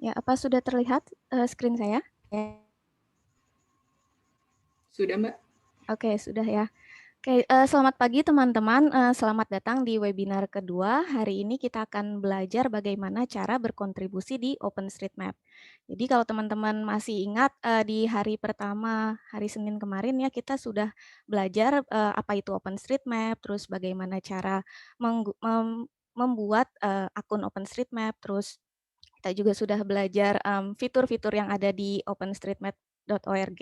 Ya, apa sudah terlihat screen saya? Sudah, Mbak. Oke, sudah ya. Oke, selamat pagi teman-teman. Selamat datang di webinar kedua. Hari ini kita akan belajar bagaimana cara berkontribusi di OpenStreetMap. Jadi kalau teman-teman masih ingat di hari pertama, hari Senin kemarin ya, kita sudah belajar apa itu OpenStreetMap, terus bagaimana cara membuat akun OpenStreetMap, terus kita juga sudah belajar fitur-fitur yang ada di openstreetmap.org.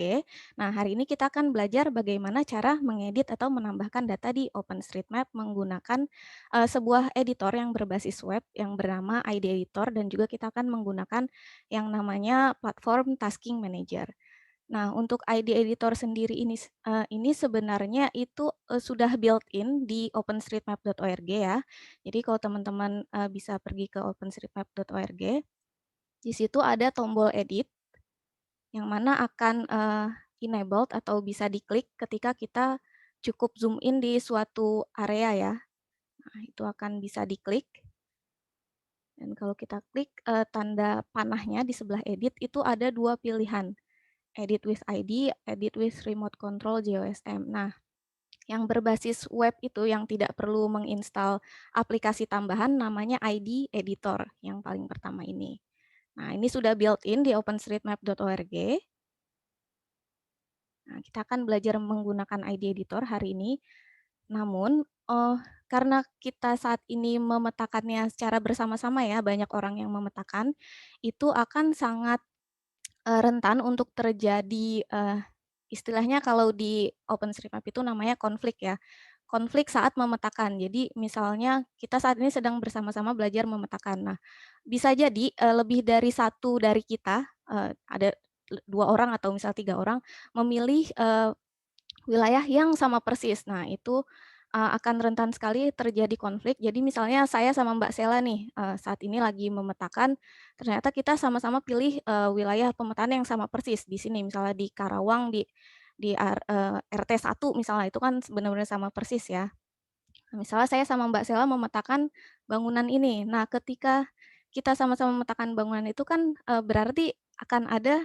Nah, hari ini kita akan belajar bagaimana cara mengedit atau menambahkan data di OpenStreetMap menggunakan sebuah editor yang berbasis web yang bernama ID Editor, dan juga kita akan menggunakan yang namanya platform Tasking Manager. Nah, untuk ID Editor sendiri ini sebenarnya itu sudah built-in di openstreetmap.org ya. Jadi kalau teman-teman bisa pergi ke openstreetmap.org, di situ ada tombol edit yang mana akan enabled atau bisa diklik ketika kita cukup zoom in di suatu area ya. Nah, itu akan bisa diklik. Dan kalau kita klik tanda panahnya di sebelah edit itu ada dua pilihan. Edit with ID, edit with remote control JOSM. Nah, yang berbasis web itu yang tidak perlu menginstal aplikasi tambahan namanya ID Editor yang paling pertama ini. Nah, ini sudah built-in di openstreetmap.org. Nah, kita akan belajar menggunakan ID Editor hari ini. Namun, karena kita saat ini memetakannya secara bersama-sama ya, banyak orang yang memetakan, itu akan sangat rentan untuk terjadi, istilahnya kalau di OpenStreetMap itu namanya konflik ya. Konflik saat memetakan. Jadi misalnya kita saat ini sedang bersama-sama belajar memetakan. Nah, bisa jadi lebih dari satu dari kita, ada 2 orang atau misal 3 orang memilih wilayah yang sama persis. Nah, itu akan rentan sekali terjadi konflik. Jadi misalnya saya sama Mbak Sela nih, saat ini lagi memetakan, ternyata kita sama-sama pilih wilayah pemetaan yang sama persis di sini, misalnya di Karawang, di RT 1 misalnya, itu kan benar-benar sama persis ya. Nah, misalnya saya sama Mbak Sela memetakan bangunan ini. Nah, ketika kita sama-sama memetakan bangunan itu kan berarti akan ada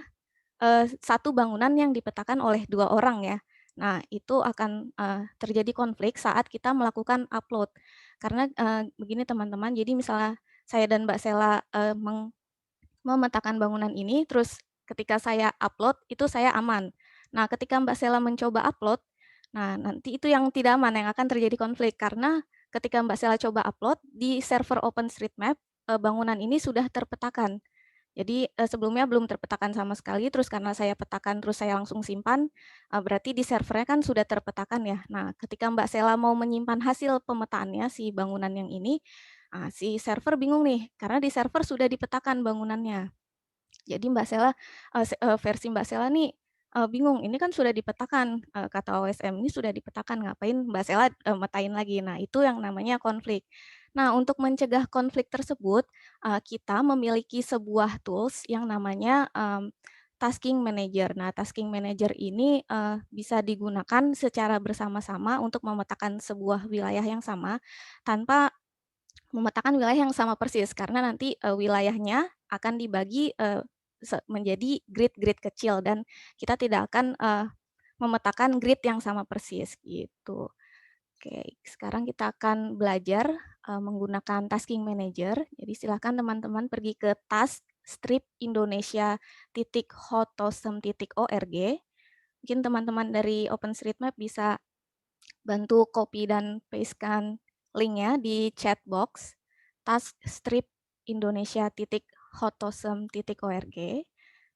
satu bangunan yang dipetakan oleh 2 orang ya. Nah, itu akan terjadi konflik saat kita melakukan upload. Karena begini teman-teman, jadi misalnya saya dan Mbak Sela memetakan bangunan ini, terus ketika saya upload itu saya aman. Nah, ketika Mbak Sela mencoba upload, nah nanti itu yang tidak aman, yang akan terjadi konflik. Karena ketika Mbak Sela coba upload di server OpenStreetMap, bangunan ini sudah terpetakan. Jadi, sebelumnya belum terpetakan sama sekali, terus karena saya petakan, terus saya langsung simpan, berarti di servernya kan sudah terpetakan ya. Nah, ketika Mbak Sela mau menyimpan hasil pemetaannya, si bangunan yang ini, si server bingung nih, karena di server sudah dipetakan bangunannya. Jadi Mbak Sela, versi Mbak Sela nih, bingung, ini kan sudah dipetakan, kata OSM, ini sudah dipetakan, ngapain Mbak Sela, metain lagi. Nah, itu yang namanya konflik. Nah, untuk mencegah konflik tersebut, kita memiliki sebuah tools yang namanya, Tasking Manager. Nah, Tasking Manager ini, bisa digunakan secara bersama-sama untuk memetakan sebuah wilayah yang sama, tanpa memetakan wilayah yang sama persis, karena nanti, wilayahnya akan dibagi, menjadi grid-grid kecil dan kita tidak akan, memetakan grid yang sama persis, gitu. Oke, sekarang kita akan belajar, menggunakan Tasking Manager. Jadi silahkan teman-teman pergi ke task-indonesia.hotosem.org. Mungkin teman-teman dari OpenStreetMap bisa bantu copy dan pastekan linknya di chat box task-indonesia.hotosem.org.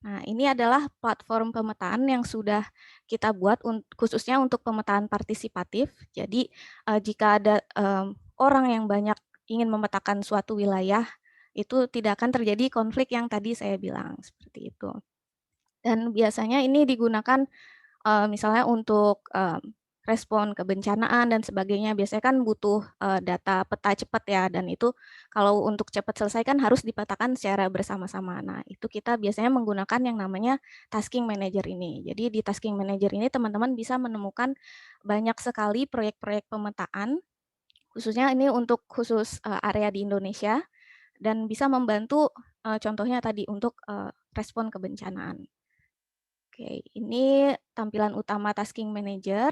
Nah, ini adalah platform pemetaan yang sudah kita buat khususnya untuk pemetaan partisipatif. Jadi, jika ada orang yang banyak ingin memetakan suatu wilayah, itu tidak akan terjadi konflik yang tadi saya bilang, seperti itu. Dan biasanya ini digunakan misalnya untuk respon kebencanaan dan sebagainya, biasanya kan butuh data peta cepat ya, dan itu kalau untuk cepat selesai kan harus dipetakan secara bersama-sama. Nah, itu kita biasanya menggunakan yang namanya Tasking Manager ini. Jadi di Tasking Manager ini teman-teman bisa menemukan banyak sekali proyek-proyek pemetaan, khususnya ini untuk khusus area di Indonesia, dan bisa membantu contohnya tadi untuk respon kebencanaan. Oke, ini tampilan utama Tasking Manager.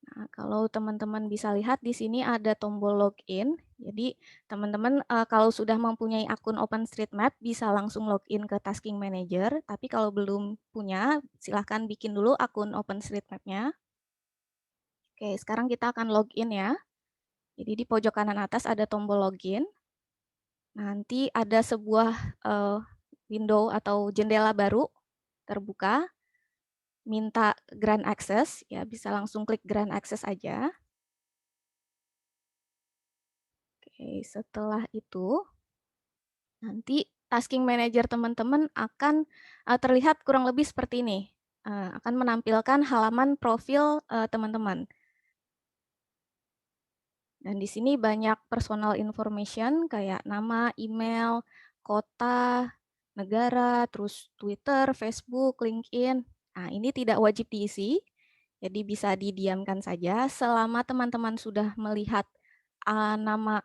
Nah, kalau teman-teman bisa lihat di sini ada tombol login. Jadi teman-teman kalau sudah mempunyai akun OpenStreetMap bisa langsung login ke Tasking Manager. Tapi kalau belum punya, silahkan bikin dulu akun OpenStreetMap-nya. Oke, sekarang kita akan login ya. Jadi di pojok kanan atas ada tombol login. Nanti ada sebuah window atau jendela baru terbuka. Minta Grant Access, ya bisa langsung klik Grant Access aja. Oke, setelah itu nanti Tasking Manager teman-teman akan terlihat kurang lebih seperti ini. Akan menampilkan halaman profil teman-teman. Dan di sini banyak personal information kayak nama, email, kota, negara, terus Twitter, Facebook, LinkedIn. Nah, ini tidak wajib diisi, jadi bisa didiamkan saja selama teman-teman sudah melihat nama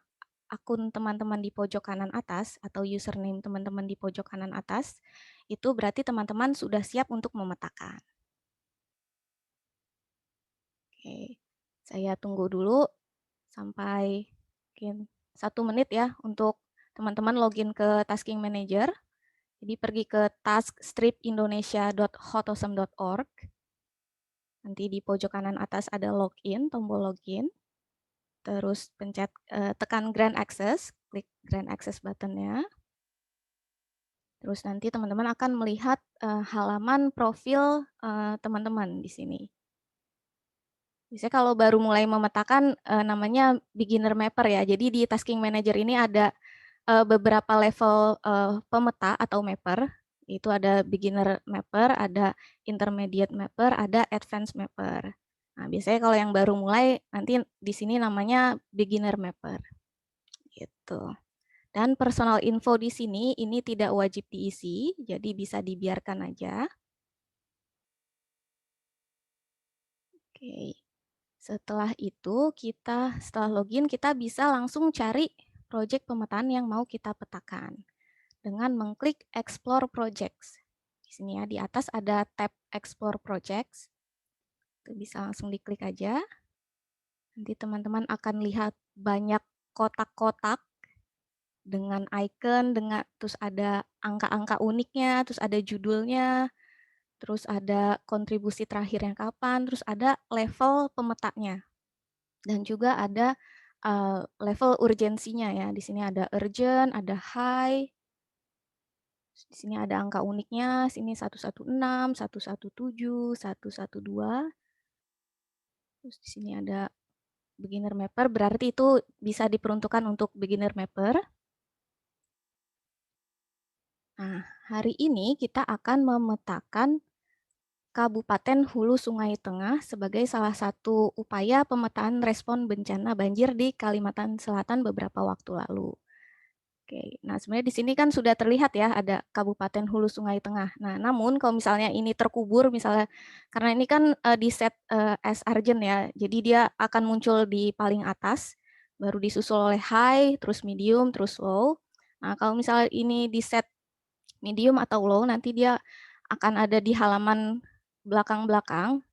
akun teman-teman di pojok kanan atas atau username teman-teman di pojok kanan atas, itu berarti teman-teman sudah siap untuk memetakan. Oke, saya tunggu dulu sampai mungkin 1 menit ya untuk teman-teman login ke Tasking Manager. Jadi pergi ke taskstripindonesia.hotosm.org. Nanti di pojok kanan atas ada login, tombol login. Terus pencet tekan Grant Access, klik Grant Access buttonnya. Terus nanti teman-teman akan melihat halaman profil teman-teman di sini. Biasanya kalau baru mulai memetakan namanya beginner mapper ya. Jadi di Tasking Manager ini ada beberapa level pemeta atau mapper. Itu ada beginner mapper, ada intermediate mapper, ada advanced mapper. Nah, biasanya kalau yang baru mulai nanti di sini namanya beginner mapper. Gitu. Dan personal info di sini ini tidak wajib diisi, jadi bisa dibiarkan aja. Oke. Setelah itu setelah login kita bisa langsung cari project pemetaan yang mau kita petakan dengan mengklik Explore Projects. Di sini ya, di atas ada tab Explore Projects. Itu bisa langsung diklik aja. Nanti teman-teman akan lihat banyak kotak-kotak dengan icon, terus ada angka-angka uniknya, terus ada judulnya, terus ada kontribusi terakhirnya kapan, terus ada level pemetanya. Dan juga ada level urgensinya ya. Di sini ada urgent, ada high. Di sini ada angka uniknya, sini 116, 117, 112. Terus di sini ada beginner mapper, berarti itu bisa diperuntukkan untuk beginner mapper. Nah, hari ini kita akan memetakan Kabupaten Hulu Sungai Tengah sebagai salah satu upaya pemetaan respon bencana banjir di Kalimantan Selatan beberapa waktu lalu. Oke, nah sebenarnya di sini kan sudah terlihat ya ada Kabupaten Hulu Sungai Tengah. Nah, namun kalau misalnya ini terkubur misalnya karena ini kan di set as urgent ya. Jadi dia akan muncul di paling atas, baru disusul oleh high, terus medium, terus low. Nah, kalau misalnya ini di set medium atau low nanti dia akan ada di halaman belakang-belakang.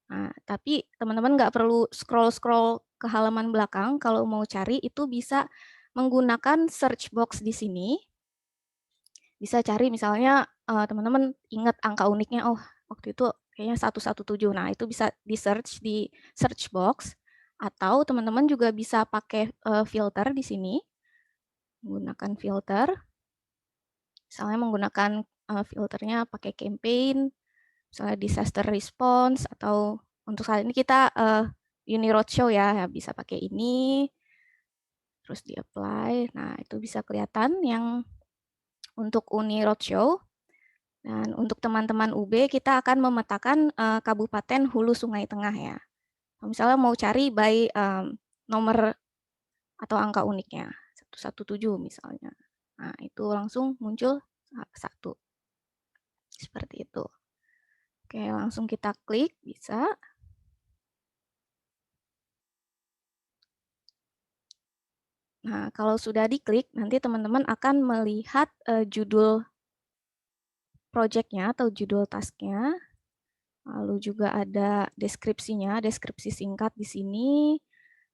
Nah, tapi teman-teman nggak perlu scroll-scroll ke halaman belakang. Kalau mau cari itu bisa menggunakan search box di sini. Bisa cari misalnya teman-teman ingat angka uniknya, oh waktu itu kayaknya 117. Nah, itu bisa di search di search box. Atau teman-teman juga bisa pakai filter di sini. Menggunakan filter. Misalnya menggunakan filternya pakai campaign, misalnya disaster response, atau untuk saat ini kita Uni Roadshow ya, bisa pakai ini, terus di apply. Nah, itu bisa kelihatan yang untuk Uni Roadshow. Dan untuk teman-teman UB, kita akan memetakan Kabupaten Hulu Sungai Tengah ya. Misalnya mau cari by nomor atau angka uniknya, 117 misalnya. Nah, itu langsung muncul 1. Seperti itu. Oke, langsung kita klik, bisa. Nah, kalau sudah diklik, nanti teman-teman akan melihat judul project-nya atau judul task-nya. Lalu juga ada deskripsinya, deskripsi singkat di sini.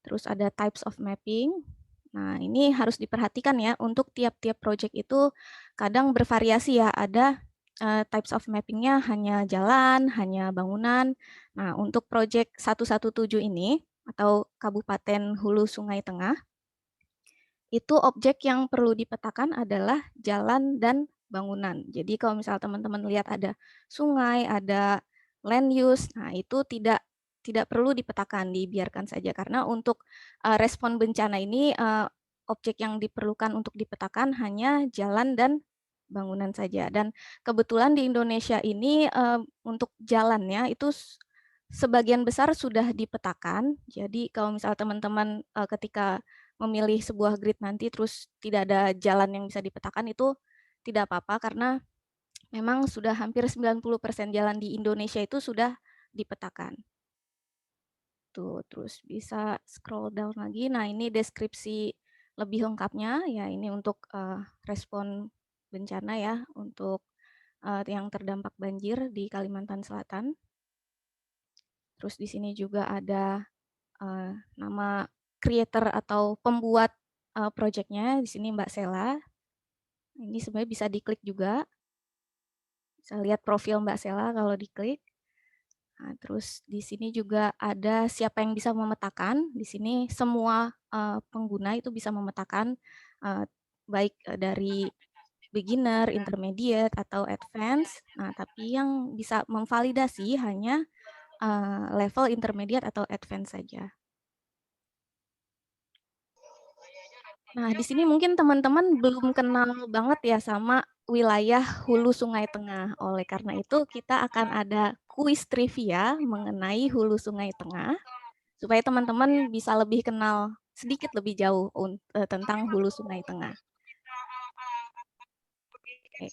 Terus ada types of mapping. Nah, ini harus diperhatikan ya, untuk tiap-tiap project itu kadang bervariasi ya, ada types of mapping-nya hanya jalan, hanya bangunan. Nah, untuk project 117 ini, atau Kabupaten Hulu Sungai Tengah, itu objek yang perlu dipetakan adalah jalan dan bangunan. Jadi kalau misal teman-teman lihat ada sungai, ada land use, nah itu tidak perlu dipetakan, dibiarkan saja. Karena untuk respon bencana ini, objek yang diperlukan untuk dipetakan hanya jalan dan bangunan saja. Dan kebetulan di Indonesia ini untuk jalannya itu sebagian besar sudah dipetakan. Jadi kalau misal teman-teman ketika memilih sebuah grid nanti terus tidak ada jalan yang bisa dipetakan, itu tidak apa-apa karena memang sudah hampir 90% jalan di Indonesia itu sudah dipetakan. Tuh, terus bisa scroll down lagi. Nah, ini deskripsi lebih lengkapnya ya, ini untuk respon bencana ya, untuk yang terdampak banjir di Kalimantan Selatan. Terus di sini juga ada nama creator atau pembuat project-nya, di sini Mbak Sela. Ini sebenarnya bisa diklik juga. Bisa lihat profil Mbak Sela kalau diklik. Nah, terus di sini juga ada siapa yang bisa memetakan. Di sini semua pengguna itu bisa memetakan, baik dari beginner, intermediate, atau advance. Nah, tapi yang bisa memvalidasi hanya level intermediate atau advance saja. Nah, di sini mungkin teman-teman belum kenal banget ya sama wilayah Hulu Sungai Tengah. Oleh karena itu, kita akan ada kuis trivia mengenai Hulu Sungai Tengah, supaya teman-teman bisa lebih kenal sedikit lebih jauh tentang Hulu Sungai Tengah. Oke.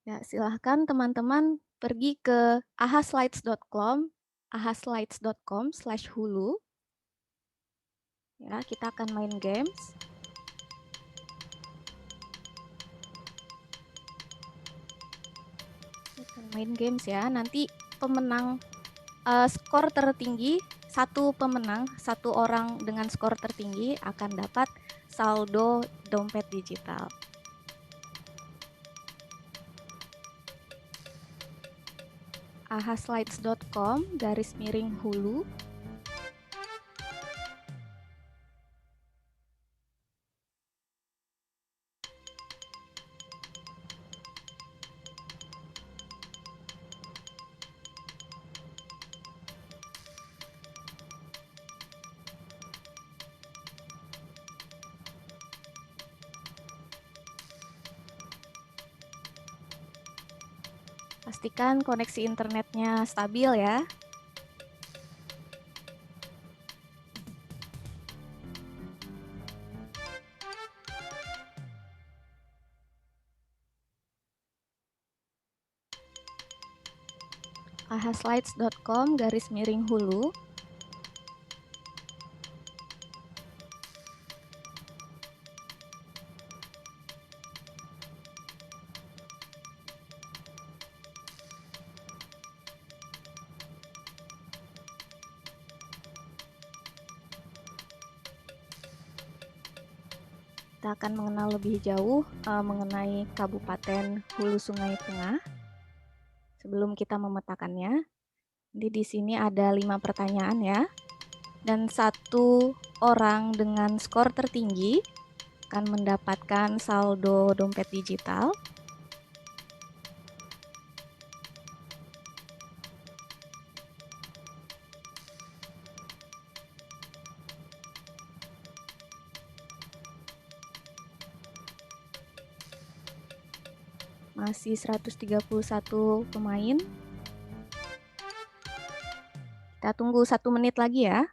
Ya, silahkan teman-teman pergi ke ahaslides.com/hulu. Ya, kita akan main games. Kita main games ya. Nanti pemenang skor tertinggi, satu pemenang, satu orang dengan skor tertinggi akan dapat saldo dompet digital. ahaslides.com/hulu. Pastikan koneksi internetnya stabil ya. ahaslides.com/hulu. Kita akan mengenal lebih jauh mengenai Kabupaten Hulu Sungai Tengah sebelum kita memetakannya. Jadi di sini ada 5 pertanyaan ya. Dan satu orang dengan skor tertinggi akan mendapatkan saldo dompet digital. Masih 131 pemain. Kita tunggu 1 menit lagi ya.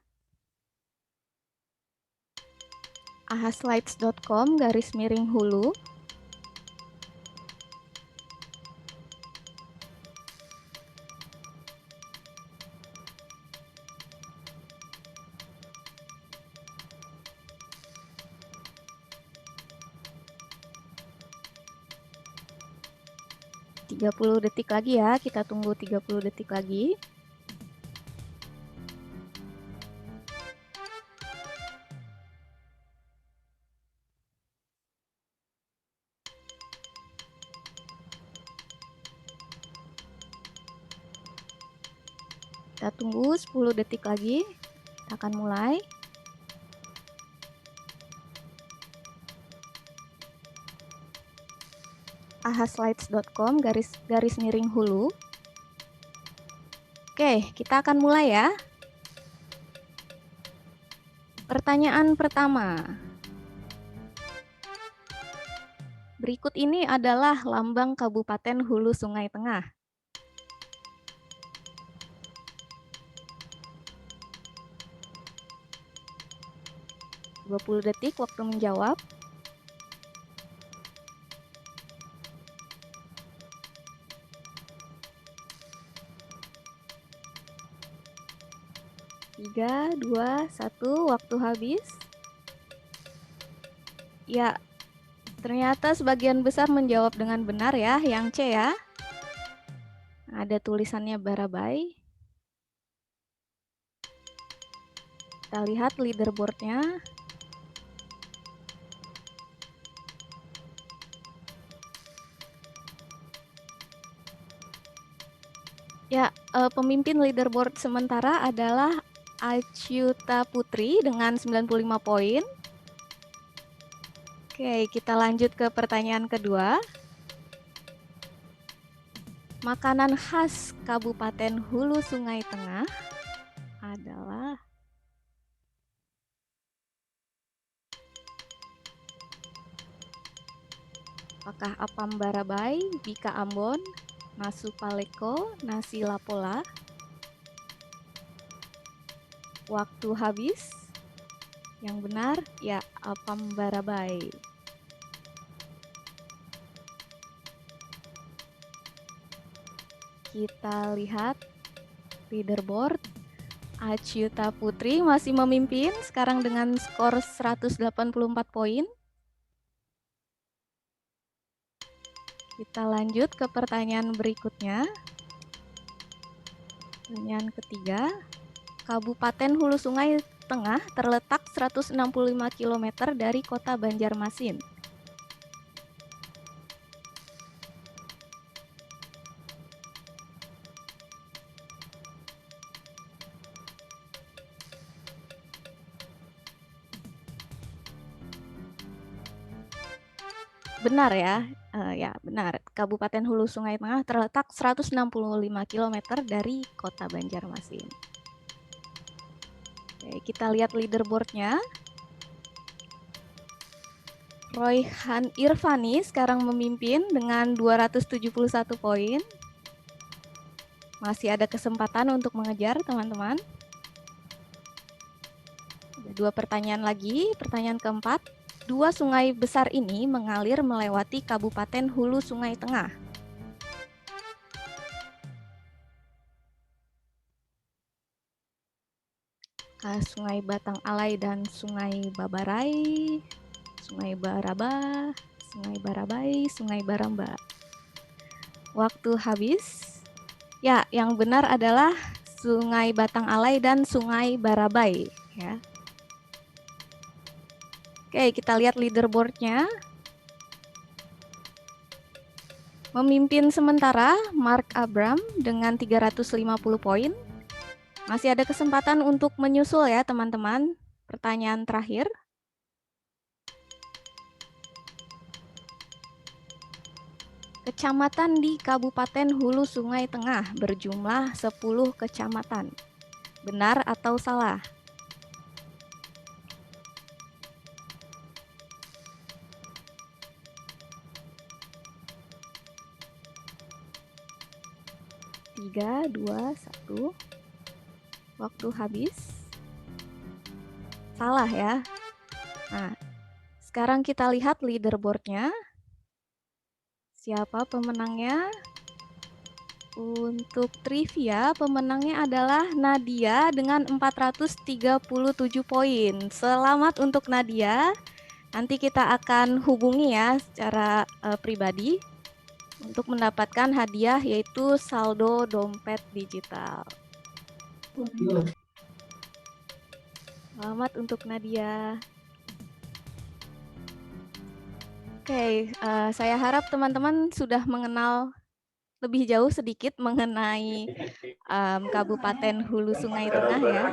ahaslides.com/hulu. 30 detik lagi ya, kita tunggu 30 detik lagi. Kita tunggu 10 detik lagi, kita akan mulai. ahaslides.com garis miring hulu. Oke, kita akan mulai ya. Pertanyaan pertama. Berikut ini adalah lambang Kabupaten Hulu Sungai Tengah. Dua 20 detik waktu menjawab. Tiga, dua, satu, waktu habis. Ya, ternyata sebagian besar menjawab dengan benar ya, yang C ya. Ada tulisannya Barabai. Kita lihat leaderboardnya. Ya, pemimpin leaderboard sementara adalah Acyuta Putri dengan 95 poin. Oke, kita lanjut ke pertanyaan kedua. Makanan khas Kabupaten Hulu Sungai Tengah adalah apakah apam Barabai, bika Ambon, nasu paleko, nasi lapola? Waktu habis. Yang benar, ya, apam Barabai. Kita lihat leaderboard. Acyuta Putri masih memimpin sekarang dengan skor 184 poin. Kita lanjut ke pertanyaan berikutnya. Pertanyaan ketiga. Kabupaten Hulu Sungai Tengah terletak 165 km dari kota Banjarmasin. Benar ya, ya benar. Kabupaten Hulu Sungai Tengah terletak 165 km dari kota Banjarmasin. Oke, kita lihat leaderboardnya. Royhan Irvani sekarang memimpin dengan 271 poin. Masih ada kesempatan untuk mengejar teman-teman. Ada 2 pertanyaan lagi. Pertanyaan keempat. 2 sungai besar ini mengalir melewati Kabupaten Hulu Sungai Tengah. Sungai Batang Alai dan Sungai Babarai, Sungai Baraba, Sungai Barabai, Sungai Baramba. Waktu habis. Ya, yang benar adalah Sungai Batang Alai dan Sungai Barabai. Ya. Oke, kita lihat leaderboardnya. Memimpin sementara Mark Abram dengan 350 poin. Masih ada kesempatan untuk menyusul ya teman-teman. Pertanyaan terakhir. Kecamatan di Kabupaten Hulu Sungai Tengah berjumlah 10 kecamatan. Benar atau salah? Tiga, dua, satu. Waktu habis. Salah ya. Nah, sekarang kita lihat leaderboardnya. Siapa pemenangnya? Untuk trivia, pemenangnya adalah Nadia dengan 437 poin. Selamat untuk Nadia. Nanti kita akan hubungi ya secara pribadi. untuk mendapatkan hadiah yaitu saldo dompet digital. Selamat untuk Nadia. Oke, saya harap teman-teman sudah mengenal lebih jauh sedikit mengenai Kabupaten Hulu Sungai Tengah ya.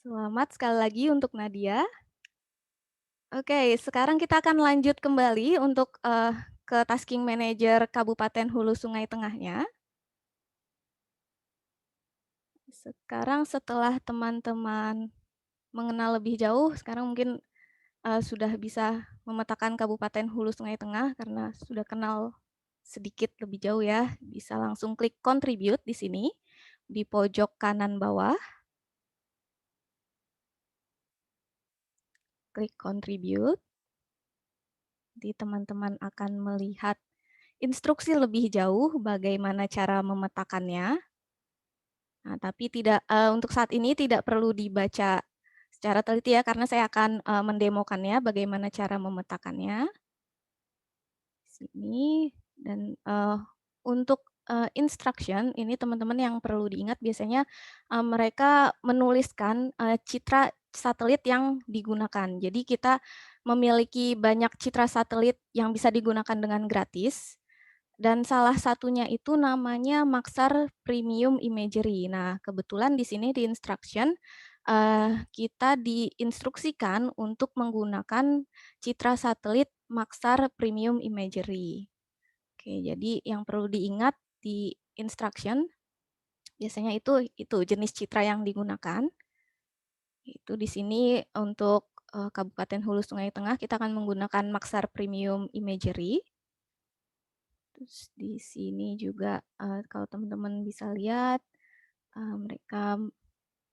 Selamat sekali lagi untuk Nadia. Oke, sekarang kita akan lanjut kembali untuk ke Tasking Manager Kabupaten Hulu Sungai Tengahnya. Sekarang setelah teman-teman mengenal lebih jauh, sekarang mungkin sudah bisa memetakan Kabupaten Hulu Sungai Tengah karena sudah kenal sedikit lebih jauh ya. Bisa langsung klik contribute di sini, di pojok kanan bawah. Klik contribute. Jadi teman-teman akan melihat instruksi lebih jauh bagaimana cara memetakannya. Nah, tapi tidak untuk saat ini tidak perlu dibaca secara teliti ya, karena saya akan mendemokannya bagaimana cara memetakannya. Sini dan untuk instruction ini teman-teman yang perlu diingat biasanya mereka menuliskan citra satelit yang digunakan. Jadi kita memiliki banyak citra satelit yang bisa digunakan dengan gratis. Dan salah satunya itu namanya Maxar Premium Imagery. Nah, kebetulan di sini di instruction kita diinstruksikan untuk menggunakan citra satelit Maxar Premium Imagery. Oke, jadi yang perlu diingat di instruction biasanya itu jenis citra yang digunakan. Itu di sini untuk Kabupaten Hulu Sungai Tengah kita akan menggunakan Maxar Premium Imagery. Terus di sini juga kalau teman-teman bisa lihat mereka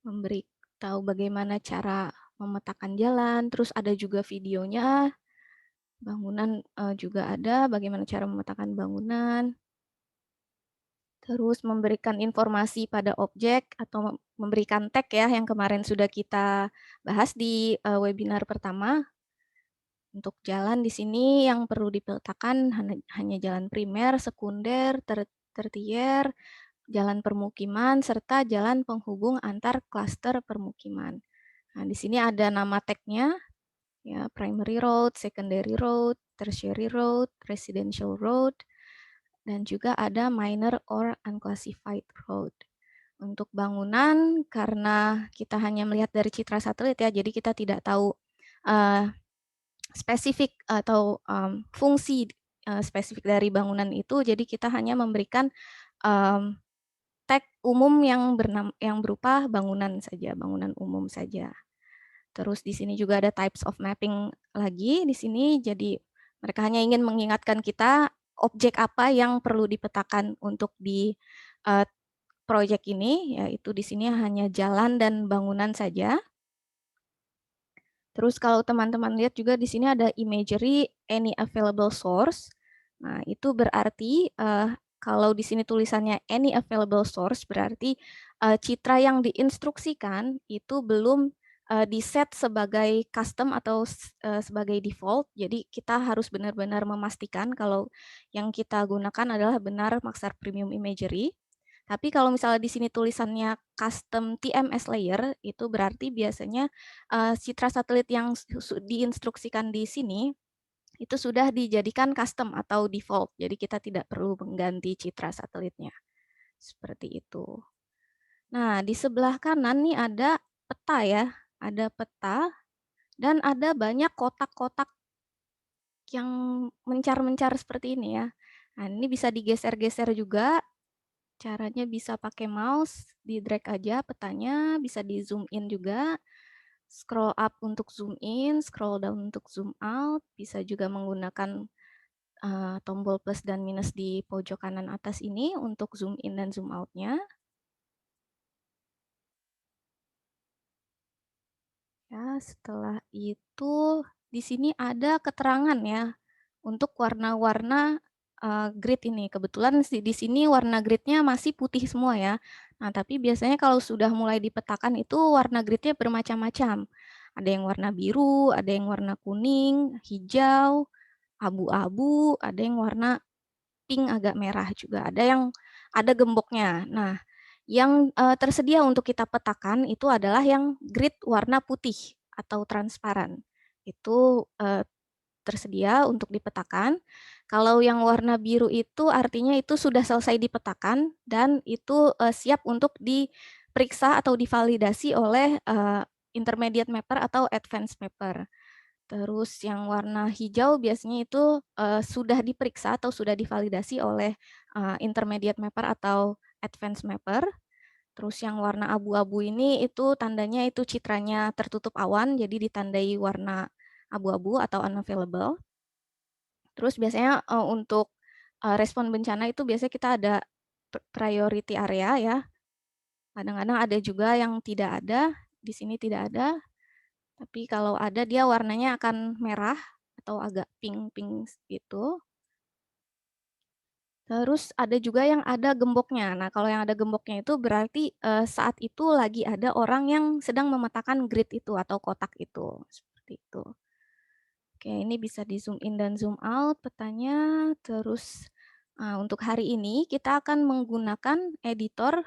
memberi tahu bagaimana cara memetakan jalan, terus ada juga videonya, bangunan juga ada bagaimana cara memetakan bangunan, terus memberikan informasi pada objek atau memberikan tag ya yang kemarin sudah kita bahas di webinar pertama. Untuk jalan di sini yang perlu dipetakan hanya jalan primer, sekunder, tertier, jalan permukiman, serta jalan penghubung antar klaster permukiman. Nah, di sini ada nama tag-nya, ya, primary road, secondary road, tertiary road, residential road, dan juga ada minor or unclassified road. Untuk bangunan, karena kita hanya melihat dari citra satelit ya, jadi kita tidak tahu spesifik atau fungsi spesifik dari bangunan itu, jadi kita hanya memberikan tag umum yang berupa bangunan saja, bangunan umum saja. Terus di sini juga ada types of mapping lagi di sini, jadi mereka hanya ingin mengingatkan kita objek apa yang perlu dipetakan untuk di proyek ini, yaitu di sini hanya jalan dan bangunan saja. Terus kalau teman-teman lihat juga di sini ada imagery any available source. Nah, itu berarti kalau di sini tulisannya any available source berarti citra yang diinstruksikan itu belum di-set sebagai custom atau sebagai default. Jadi kita harus benar-benar memastikan kalau yang kita gunakan adalah benar Maxar Premium Imagery. Tapi kalau misalnya di sini tulisannya custom TMS layer, itu berarti biasanya citra satelit yang diinstruksikan di sini itu sudah dijadikan custom atau default. Jadi kita tidak perlu mengganti citra satelitnya. Seperti itu. Nah, di sebelah kanan nih ada peta ya. Ada peta dan ada banyak kotak-kotak yang mencar-mencar seperti ini ya. Nah, ini bisa digeser-geser juga. Caranya bisa pakai mouse, di drag aja petanya, bisa di zoom in juga, scroll up untuk zoom in, scroll down untuk zoom out, bisa juga menggunakan tombol plus dan minus di pojok kanan atas ini untuk zoom in dan zoom out-nya. Ya, setelah itu di sini ada keterangan ya untuk warna-warna grid ini. Kebetulan di sini warna gridnya masih putih semua ya. Nah, tapi biasanya kalau sudah mulai dipetakan itu warna gridnya bermacam-macam. Ada yang warna biru, ada yang warna kuning, hijau, abu-abu, ada yang warna pink agak merah juga, ada yang ada gemboknya. Nah, yang tersedia untuk kita petakan itu adalah yang grid warna putih atau transparan. Itu tersedia untuk dipetakan. Kalau yang warna biru itu artinya itu sudah selesai dipetakan dan itu siap untuk diperiksa atau divalidasi oleh intermediate mapper atau advanced mapper. Terus yang warna hijau biasanya itu sudah diperiksa atau sudah divalidasi oleh intermediate mapper atau advanced mapper. Terus yang warna abu-abu ini itu tandanya itu citranya tertutup awan, jadi ditandai warna abu-abu atau unavailable. Terus biasanya untuk respon bencana itu biasanya kita ada priority area ya. Kadang-kadang ada juga yang tidak ada, di sini tidak ada. Tapi kalau ada dia warnanya akan merah atau agak pink-pink gitu. Terus ada juga yang ada gemboknya. Nah, kalau yang ada gemboknya itu berarti saat itu lagi ada orang yang sedang memetakan grid itu atau kotak itu. Seperti itu. Oke, ini bisa di zoom in dan zoom out petanya. Terus untuk hari ini kita akan menggunakan editor.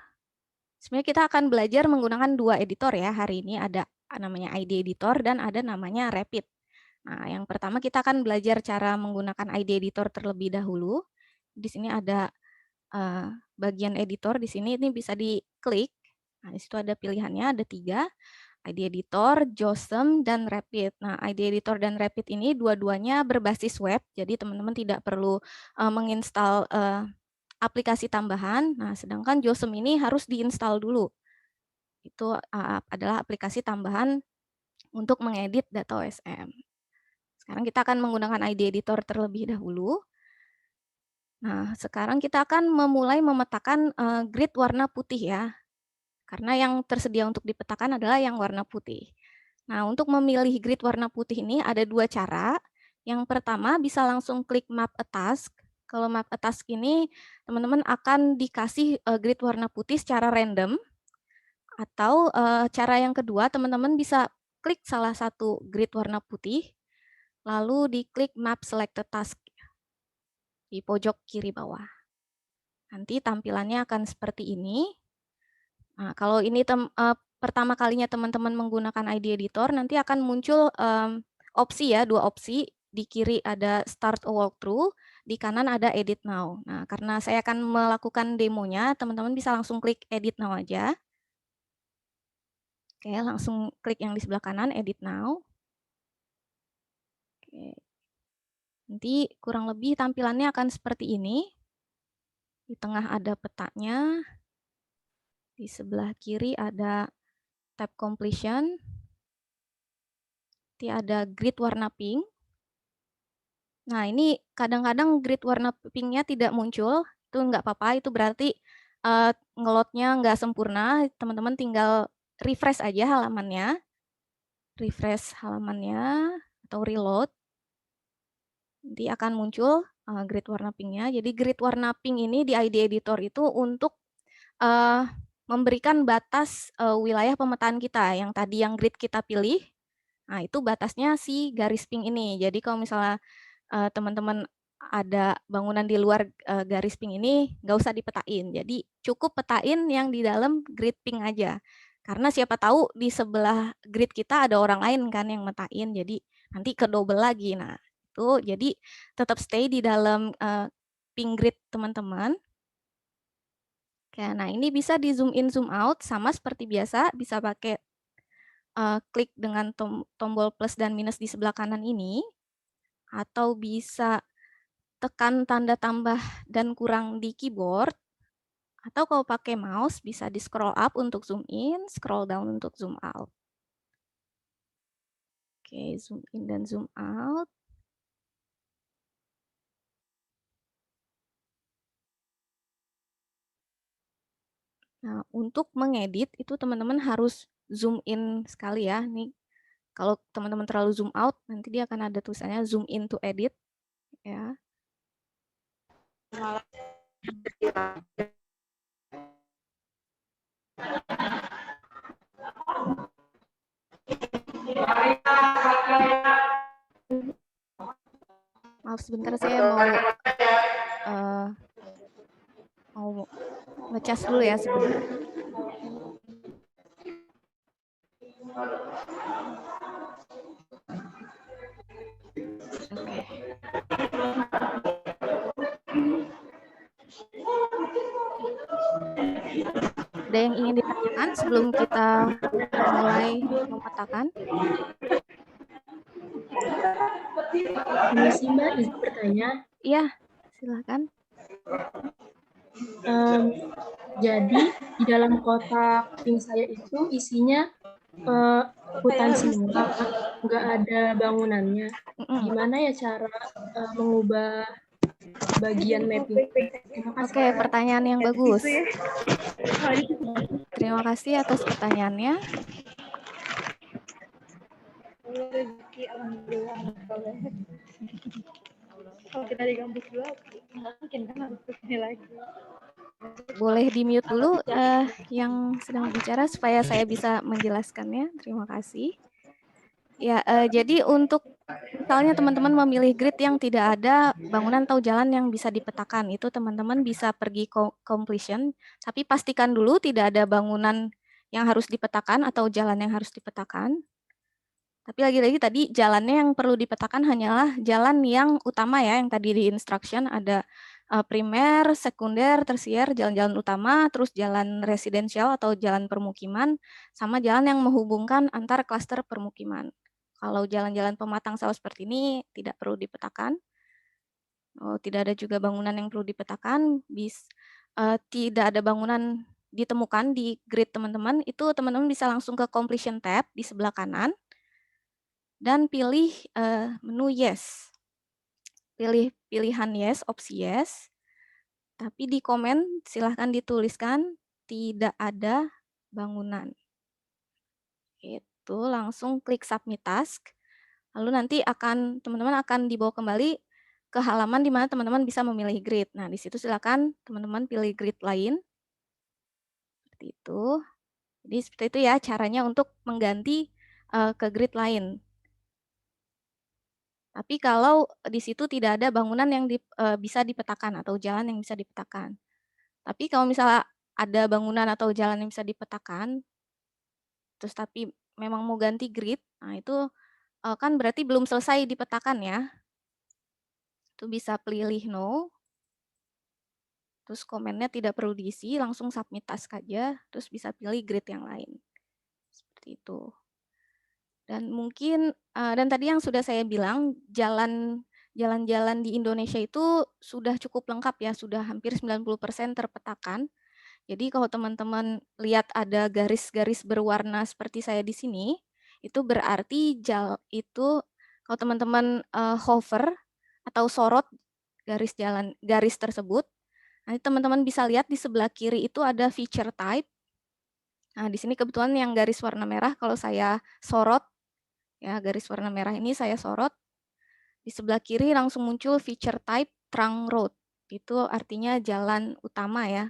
Sebenarnya kita akan belajar menggunakan dua editor ya. Hari ini ada namanya ID Editor dan ada namanya Rapid. Nah, yang pertama kita akan belajar cara menggunakan ID Editor terlebih dahulu. Di sini ada bagian editor di sini ini bisa diklik. Nah, di situ ada pilihannya, ada 3. ID Editor, JOSM, dan Rapid. Nah, ID Editor dan Rapid ini dua-duanya berbasis web, jadi teman-teman tidak perlu menginstal aplikasi tambahan. Nah, sedangkan JOSM ini harus diinstal dulu. Itu adalah aplikasi tambahan untuk mengedit data OSM. Sekarang kita akan menggunakan ID Editor terlebih dahulu. Nah, sekarang kita akan memulai memetakan grid warna putih ya. Karena yang tersedia untuk dipetakan adalah yang warna putih. Nah, untuk memilih grid warna putih ini ada 2 cara. Yang pertama bisa langsung klik Map a Task. Kalau Map a Task ini teman-teman akan dikasih grid warna putih secara random. Atau cara yang kedua teman-teman bisa klik salah satu grid warna putih. Lalu diklik Map Selected Task di pojok kiri bawah. Nanti tampilannya akan seperti ini. Nah, kalau ini pertama kalinya teman-teman menggunakan ID Editor, nanti akan muncul opsi ya, 2 opsi. Di kiri ada Start a Walkthrough, di kanan ada Edit Now. Nah, karena saya akan melakukan demonya, teman-teman bisa langsung klik Edit Now aja. Oke, langsung klik yang di sebelah kanan, Edit Now. Oke. Nanti kurang lebih tampilannya akan seperti ini. Di tengah ada petanya. Di sebelah kiri ada tab completion. Nanti ada grid warna pink. Nah, ini kadang-kadang grid warna pink-nya tidak muncul. Itu nggak apa-apa, itu berarti ngelotnya nggak sempurna. Teman-teman tinggal refresh aja halamannya. Refresh halamannya atau reload. Nanti akan muncul grid warna pink-nya. Jadi grid warna pink ini di ID Editor itu untuk memberikan batas wilayah pemetaan kita. Yang tadi yang grid kita pilih, nah itu batasnya si garis pink ini. Jadi kalau misalnya teman-teman ada bangunan di luar garis pink ini, nggak usah dipetain. Jadi cukup petain yang di dalam grid pink aja. Karena siapa tahu di sebelah grid kita ada orang lain kan yang metain, jadi nanti ke double lagi. Nah, itu jadi tetap stay di dalam pink grid teman-teman. Oke, nah ini bisa di zoom in, zoom out, sama seperti biasa, bisa pakai klik dengan tombol plus dan minus di sebelah kanan ini, atau bisa tekan tanda tambah dan kurang di keyboard, atau kalau pakai mouse bisa di scroll up untuk zoom in, scroll down untuk zoom out. Oke, zoom in dan zoom out. Nah, untuk mengedit itu teman-teman harus zoom in sekali ya. Nih, kalau teman-teman terlalu zoom out, nanti dia akan ada tulisannya zoom in to edit. Ya. Maaf sebentar saya mau ngecas dulu ya sebentar. Oke. Ada yang ingin ditanyakan sebelum kita mulai memetakan? Permisi Mbak, izin bertanya. Iya, silakan. Jadi di dalam kotak pink saya itu isinya hutan semua, nggak ada bangunannya. Gimana ya cara mengubah bagian mapping? Oke, pertanyaan yang bagus. Terima kasih atas pertanyaannya. Kalau kita di kampus dulu, nggak mungkin kan harus kesini lagi. Boleh di-mute dulu yang sedang bicara supaya saya bisa menjelaskannya. Terima kasih. Ya, jadi untuk misalnya teman-teman memilih grid yang tidak ada bangunan atau jalan yang bisa dipetakan, itu teman-teman bisa pergi completion, tapi pastikan dulu tidak ada bangunan yang harus dipetakan atau jalan yang harus dipetakan. Tapi lagi-lagi tadi jalannya yang perlu dipetakan hanyalah jalan yang utama ya, yang tadi di instruction ada primer, sekunder, tersier, jalan-jalan utama, terus jalan residensial atau jalan permukiman, sama jalan yang menghubungkan antar klaster permukiman. Kalau jalan-jalan pematang sawah seperti ini tidak perlu dipetakan. Tidak ada juga bangunan yang perlu dipetakan. Tidak ada bangunan ditemukan di grid teman-teman, itu teman-teman bisa langsung ke completion tab di sebelah kanan dan pilih menu yes. Pilih pilihan yes, opsi yes. Tapi di komen silahkan dituliskan tidak ada bangunan. Itu langsung klik submit task. Lalu nanti teman-teman akan dibawa kembali ke halaman di mana teman-teman bisa memilih grid. Nah, di situ silakan teman-teman pilih grid lain. Seperti itu. Jadi seperti itu ya caranya untuk mengganti ke grid lain. Tapi kalau di situ tidak ada bangunan yang bisa dipetakan atau jalan yang bisa dipetakan. Tapi kalau misalnya ada bangunan atau jalan yang bisa dipetakan, terus tapi memang mau ganti grid, nah itu kan berarti belum selesai dipetakan ya. Itu bisa pilih no, terus komennya tidak perlu diisi, langsung submit task aja, terus bisa pilih grid yang lain. Seperti itu. Dan mungkin, dan tadi yang sudah saya bilang, jalan-jalan di Indonesia itu sudah cukup lengkap ya, sudah hampir 90% terpetakan. Jadi kalau teman-teman lihat ada garis-garis berwarna seperti saya di sini, itu berarti kalau teman-teman hover atau sorot garis tersebut, nanti teman-teman bisa lihat di sebelah kiri itu ada feature type. Nah, di sini kebetulan yang garis warna merah kalau saya sorot, ya, garis warna merah ini saya sorot, di sebelah kiri langsung muncul feature type trunk road. Itu artinya jalan utama ya.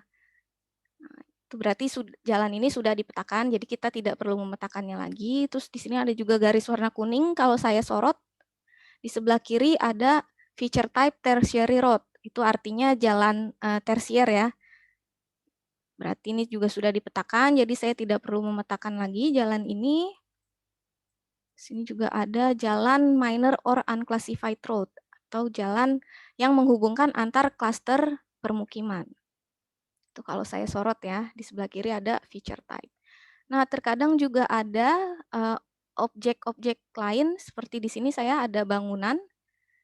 Nah, itu berarti jalan ini sudah dipetakan, jadi kita tidak perlu memetakannya lagi. Terus di sini ada juga garis warna kuning, kalau saya sorot, di sebelah kiri ada feature type tertiary road. Itu artinya jalan tersier ya. Berarti ini juga sudah dipetakan, jadi saya tidak perlu memetakan lagi jalan ini. Sini juga ada jalan minor or unclassified road atau jalan yang menghubungkan antar klaster permukiman. Itu kalau saya sorot ya, di sebelah kiri ada feature type. Nah, terkadang juga ada objek-objek lain seperti di sini saya ada bangunan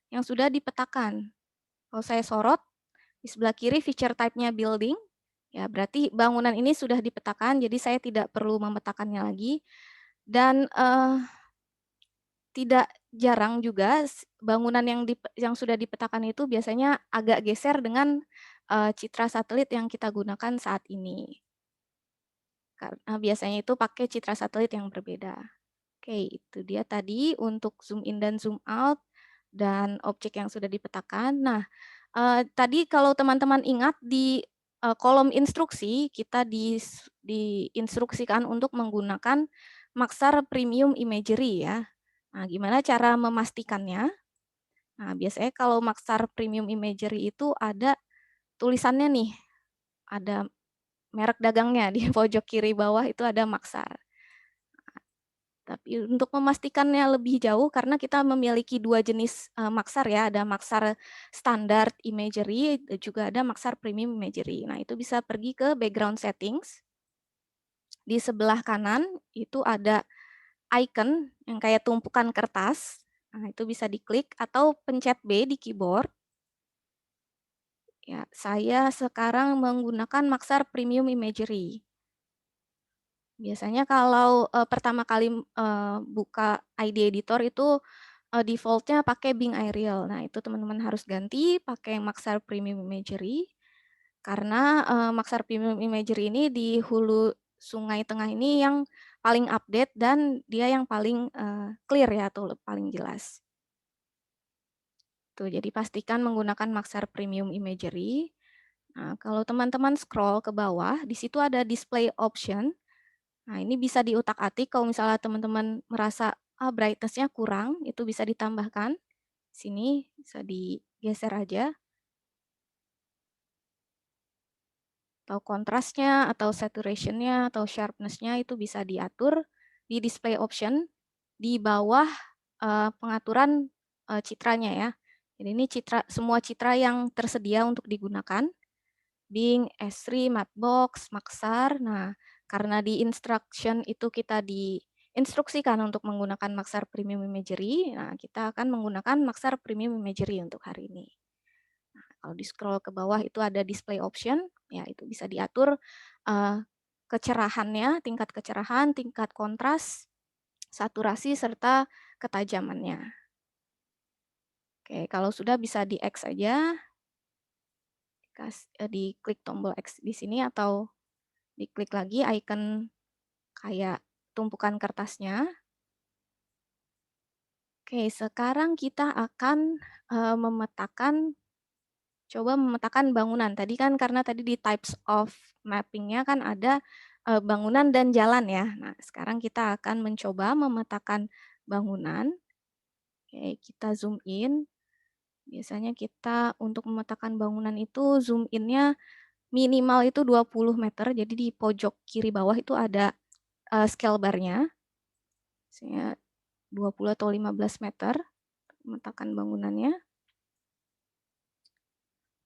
yang sudah dipetakan. Kalau saya sorot, di sebelah kiri feature type-nya building, ya berarti bangunan ini sudah dipetakan, jadi saya tidak perlu memetakannya lagi. Dan tidak jarang juga bangunan yang sudah dipetakan itu biasanya agak geser dengan citra satelit yang kita gunakan saat ini. Karena biasanya itu pakai citra satelit yang berbeda. Oke, itu dia tadi untuk zoom in dan zoom out dan objek yang sudah dipetakan. Nah, tadi kalau teman-teman ingat di kolom instruksi kita diinstruksikan untuk menggunakan Maxar Premium Imagery ya. Nah, gimana cara memastikannya? Nah, biasanya kalau Maxar Premium Imagery itu ada tulisannya nih, ada merek dagangnya di pojok kiri bawah itu ada Maxar. Tapi untuk memastikannya lebih jauh, karena kita memiliki dua jenis Maxar ya, ada Maxar Standard Imagery, dan juga ada Maxar Premium Imagery. Nah, itu bisa pergi ke Background Settings. Di sebelah kanan itu ada icon yang kayak tumpukan kertas. Nah, itu bisa diklik atau pencet B di keyboard. Ya, saya sekarang menggunakan Maxar Premium Imagery. Biasanya kalau pertama kali buka ID Editor itu default-nya pakai Bing Aerial. Nah, itu teman-teman harus ganti pakai Maxar Premium Imagery. Karena Maxar Premium Imagery ini di hulu Sungai Tengah ini yang paling update dan dia yang paling clear ya, atau paling jelas. Tuh, jadi pastikan menggunakan Maxar Premium Imagery. Nah, kalau teman-teman scroll ke bawah, di situ ada display option. Nah, ini bisa diutak-atik kalau misalnya teman-teman merasa brightness-nya kurang, itu bisa ditambahkan. Sini bisa digeser aja. Atau kontrasnya, atau saturation-nya, atau sharpness-nya itu bisa diatur di display option di bawah pengaturan citranya ya. Jadi ini semua citra yang tersedia untuk digunakan. Bing, Esri, Matchbox, Maxar. Nah, karena di instruction itu kita diinstruksikan untuk menggunakan Maxar Premium Imagery, nah kita akan menggunakan Maxar Premium Imagery untuk hari ini. Nah, kalau di scroll ke bawah itu ada display option, ya itu bisa diatur kecerahannya, tingkat kecerahan, tingkat kontras, saturasi, serta ketajamannya. Oke, kalau sudah bisa di X saja, diklik tombol X di sini atau diklik lagi icon kayak tumpukan kertasnya. Oke, sekarang kita akan coba memetakan bangunan. Tadi kan karena tadi di types of mapping-nya kan ada bangunan dan jalan ya. Nah, sekarang kita akan mencoba memetakan bangunan. Oke, kita zoom in. Biasanya kita untuk memetakan bangunan itu zoom in-nya minimal itu 20 meter. Jadi di pojok kiri bawah itu ada scale bar-nya. Misalnya 20 atau 15 meter memetakan bangunannya.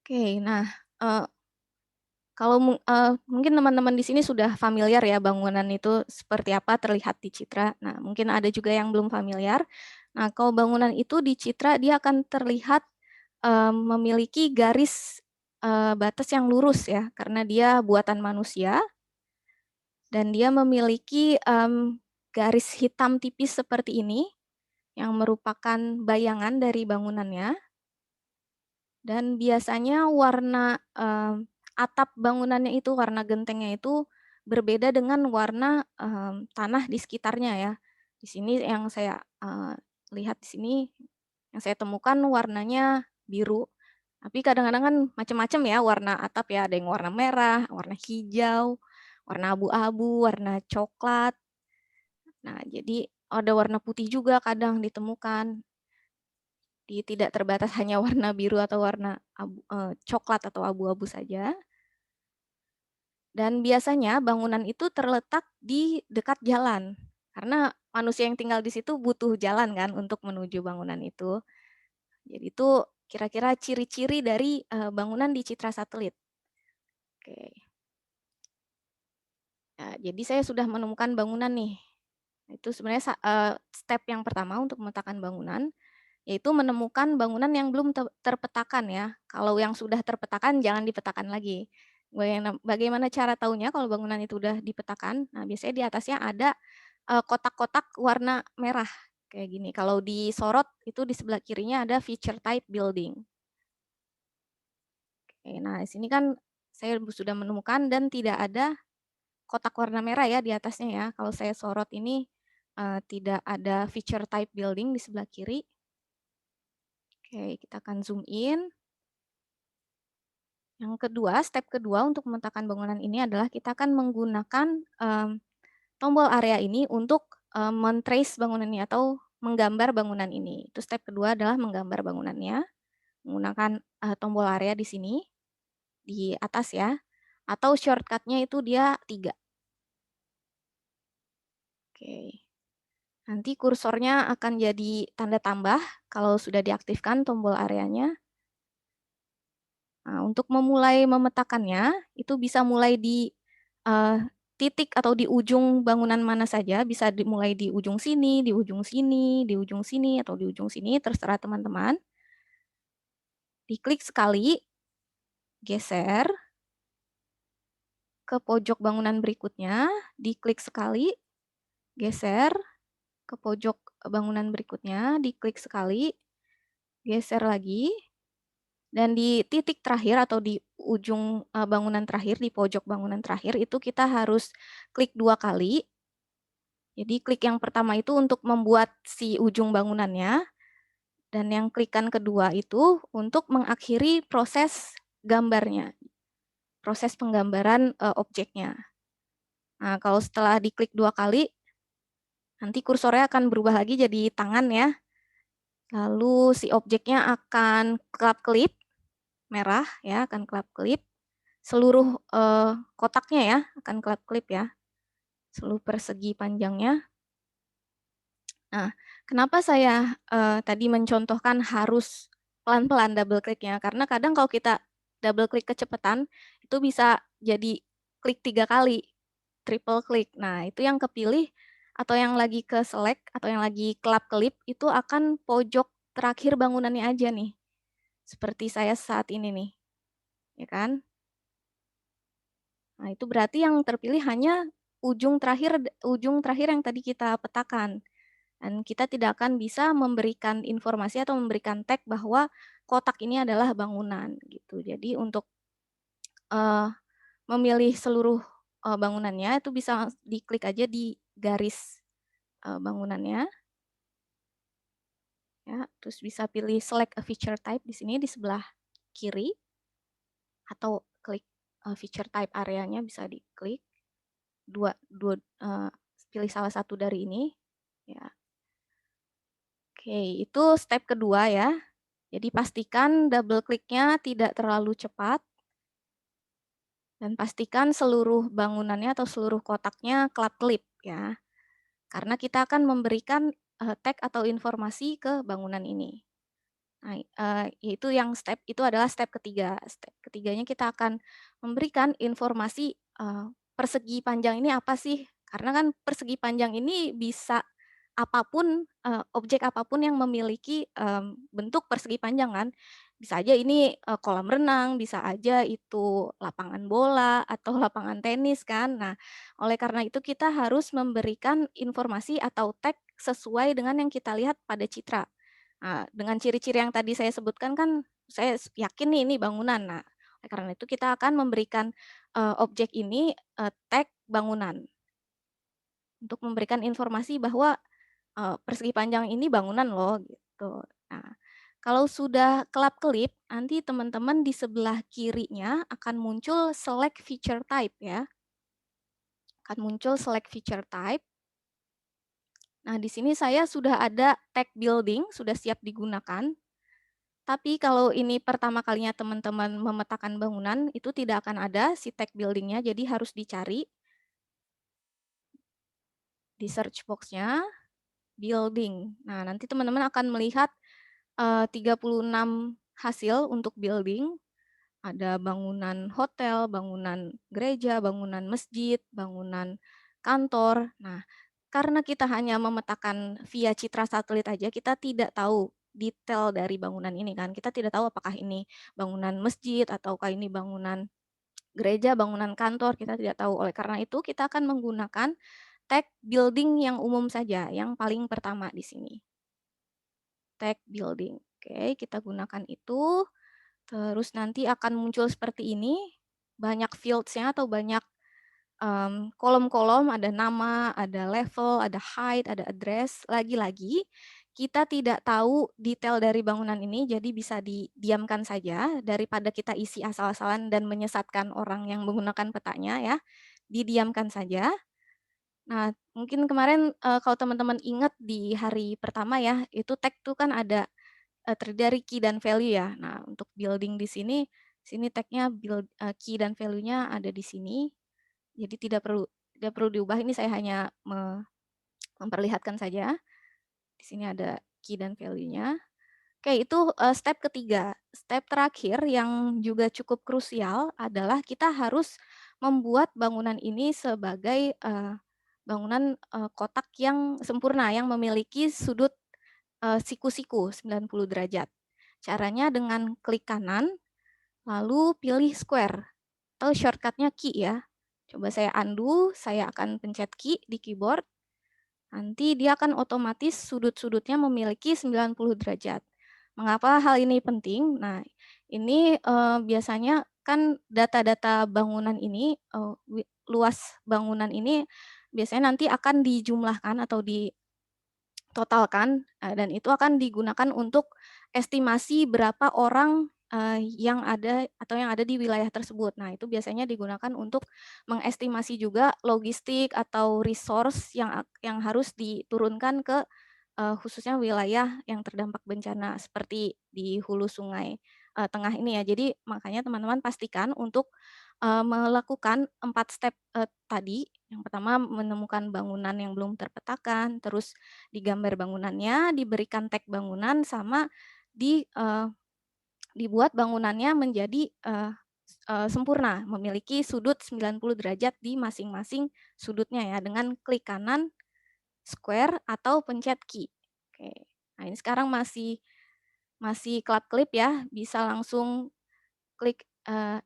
Oke, nah kalau mungkin teman-teman di sini sudah familiar ya bangunan itu seperti apa terlihat di citra. Nah, mungkin ada juga yang belum familiar. Nah, kalau bangunan itu di citra dia akan terlihat memiliki garis batas yang lurus ya, karena dia buatan manusia dan dia memiliki garis hitam tipis seperti ini yang merupakan bayangan dari bangunannya. Dan biasanya warna atap bangunannya itu, warna gentengnya itu berbeda dengan warna tanah di sekitarnya ya. Di sini yang saya lihat di sini, yang saya temukan warnanya biru. Tapi kadang-kadang kan macam-macam ya warna atap ya, ada yang warna merah, warna hijau, warna abu-abu, warna coklat. Nah, jadi ada warna putih juga kadang ditemukan. Tidak terbatas hanya warna biru atau warna coklat atau abu-abu saja. Dan biasanya bangunan itu terletak di dekat jalan. Karena manusia yang tinggal di situ butuh jalan kan untuk menuju bangunan itu. Jadi itu kira-kira ciri-ciri dari bangunan di citra satelit. Oke. Nah, jadi saya sudah menemukan bangunan nih. Itu sebenarnya step yang pertama untuk memetakan bangunan, yaitu menemukan bangunan yang belum terpetakan ya. Kalau yang sudah terpetakan jangan dipetakan lagi. Bagaimana cara tahunya kalau bangunan itu sudah dipetakan? Nah, biasanya di atasnya ada kotak-kotak warna merah kayak gini. Kalau disorot itu di sebelah kirinya ada feature type building. Oke, nah di sini kan saya sudah menemukan dan tidak ada kotak warna merah ya di atasnya ya. Kalau saya sorot ini tidak ada feature type building di sebelah kiri. Oke, kita akan zoom in. Yang kedua, step kedua untuk memetakan bangunan ini adalah kita akan menggunakan tombol area ini untuk men-trace bangunan ini atau menggambar bangunan ini. Itu step kedua adalah menggambar bangunannya menggunakan tombol area di sini di atas ya. Atau shortcut-nya itu dia 3. Oke. Nanti kursornya akan jadi tanda tambah kalau sudah diaktifkan tombol areanya. Nah, untuk memulai memetakannya, itu bisa mulai di titik atau di ujung bangunan mana saja, bisa dimulai di ujung sini, di ujung sini, di ujung sini, atau di ujung sini, terserah teman-teman. Diklik sekali, geser ke pojok bangunan berikutnya, diklik sekali, geser ke pojok bangunan berikutnya, diklik sekali, geser lagi, dan di titik terakhir atau di ujung bangunan terakhir, di pojok bangunan terakhir, itu kita harus klik 2 kali. Jadi klik yang pertama itu untuk membuat si ujung bangunannya, dan yang klikan kedua itu untuk mengakhiri proses gambarnya, proses penggambaran objeknya. Nah, kalau setelah diklik 2 kali, nanti kursornya akan berubah lagi jadi tangan ya. Lalu si objeknya akan kelap-kelip, merah ya, akan kelap-kelip. Seluruh kotaknya ya, akan kelap-kelip ya. Seluruh persegi panjangnya. Nah, kenapa saya tadi mencontohkan harus pelan-pelan double kliknya? Karena kadang kalau kita double klik kecepatan, itu bisa jadi klik 3 kali, triple klik. Nah, itu yang kepilih atau yang lagi ke select atau yang lagi kelap-kelip itu akan pojok terakhir bangunannya aja nih. Seperti saya saat ini nih. Ya kan? Nah, itu berarti yang terpilih hanya ujung terakhir yang tadi kita petakan. Dan kita tidak akan bisa memberikan informasi atau memberikan tag bahwa kotak ini adalah bangunan gitu. Jadi untuk memilih seluruh bangunannya itu bisa diklik aja di garis bangunannya. Ya, terus bisa pilih select a feature type di sini di sebelah kiri atau klik feature type areanya bisa diklik pilih salah satu dari ini ya. Oke, itu step kedua ya. Jadi pastikan double kliknya tidak terlalu cepat dan pastikan seluruh bangunannya atau seluruh kotaknya kelap-kelip ya. Karena kita akan memberikan tag atau informasi ke bangunan ini. Nah, yaitu yang step itu adalah step ketiga. Step ketiganya kita akan memberikan informasi persegi panjang ini apa sih? Karena kan persegi panjang ini bisa apapun, objek apapun yang memiliki bentuk persegi panjang kan. Bisa aja ini kolam renang, bisa aja itu lapangan bola atau lapangan tenis kan. Nah, oleh karena itu kita harus memberikan informasi atau tag sesuai dengan yang kita lihat pada citra. Nah, dengan ciri-ciri yang tadi saya sebutkan kan, saya yakin nih ini bangunan. Nah, oleh karena itu kita akan memberikan objek ini tag bangunan untuk memberikan informasi bahwa persegi panjang ini bangunan loh gitu. Nah, kalau sudah kelap-kelip, nanti teman-teman di sebelah kirinya akan muncul select feature type ya. Akan muncul select feature type. Nah, di sini saya sudah ada tag building, sudah siap digunakan. Tapi kalau ini pertama kalinya teman-teman memetakan bangunan, itu tidak akan ada si tag building-nya, jadi harus dicari di search box-nya, building. Nah, nanti teman-teman akan melihat 36 hasil untuk building. Ada bangunan hotel, bangunan gereja, bangunan masjid, bangunan kantor. Nah, karena kita hanya memetakan via citra satelit aja, kita tidak tahu detail dari bangunan ini kan. Kita tidak tahu apakah ini bangunan masjid ataukah ini bangunan gereja, bangunan kantor, kita tidak tahu. Oleh karena itu, kita akan menggunakan tag building yang umum saja, yang paling pertama di sini. Tag building. Oke, kita gunakan itu. Terus nanti akan muncul seperti ini, banyak fields-nya atau banyak kolom-kolom, ada nama, ada level, ada height, ada address. Lagi-lagi, kita tidak tahu detail dari bangunan ini, jadi bisa didiamkan saja daripada kita isi asal-asalan dan menyesatkan orang yang menggunakan petanya ya. Didiamkan saja. Nah, mungkin kemarin, kalau teman-teman ingat di hari pertama ya, itu tag tuh kan ada, terdiri dari key dan value ya. Nah, untuk building di sini tag-nya key dan value-nya ada di sini. Jadi tidak perlu diubah, ini saya hanya memperlihatkan saja. Di sini ada key dan value-nya. Oke, itu, step ketiga. Step terakhir yang juga cukup krusial adalah kita harus membuat bangunan ini sebagai, bangunan, kotak yang sempurna, yang memiliki sudut, siku-siku 90 derajat. Caranya dengan klik kanan, lalu pilih square atau shortcut-nya key ya. Coba saya undo, saya akan pencet key di keyboard, nanti dia akan otomatis sudut-sudutnya memiliki 90 derajat. Mengapa hal ini penting? Nah, ini, biasanya kan data-data bangunan ini, luas bangunan ini biasanya nanti akan dijumlahkan atau ditotalkan, dan itu akan digunakan untuk estimasi berapa orang, yang ada atau yang ada di wilayah tersebut. Nah, itu biasanya digunakan untuk mengestimasi juga logistik atau resource yang harus diturunkan ke, khususnya wilayah yang terdampak bencana seperti di hulu sungai, tengah ini ya. Jadi makanya teman-teman pastikan untuk, melakukan 4 step, tadi. Yang pertama menemukan bangunan yang belum terpetakan, terus digambar bangunannya, diberikan tag bangunan, sama dibuat bangunannya menjadi, sempurna, memiliki sudut 90 derajat di masing-masing sudutnya ya, dengan klik kanan square atau pencet key. Oke. Nah, ini sekarang masih kelap-kelip ya, bisa langsung klik,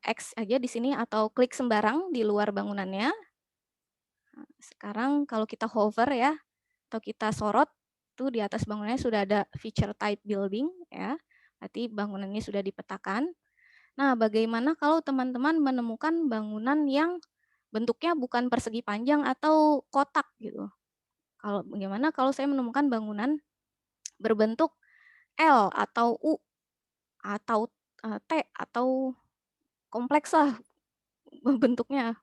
X aja di sini atau klik sembarang di luar bangunannya. Nah, sekarang kalau kita hover ya, atau kita sorot, itu di atas bangunannya sudah ada feature type building ya, berarti bangunannya sudah dipetakan. Nah, bagaimana kalau teman-teman menemukan bangunan yang bentuknya bukan persegi panjang atau kotak gitu? Bagaimana kalau saya menemukan bangunan berbentuk L atau U atau, T atau kompleks lah bentuknya,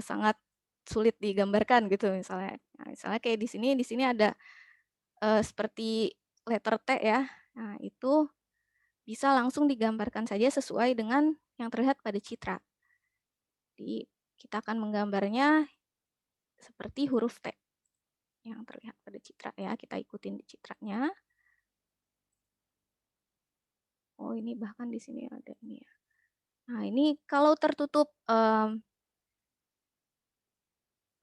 sangat sulit digambarkan gitu misalnya. Nah, misalnya kayak di sini ada, seperti letter T ya. Nah, itu bisa langsung digambarkan saja sesuai dengan yang terlihat pada citra. Jadi kita akan menggambarnya seperti huruf T yang terlihat pada citra ya, kita ikutin di citranya. Oh, ini bahkan di sini ada ini ya. Nah, ini kalau tertutup,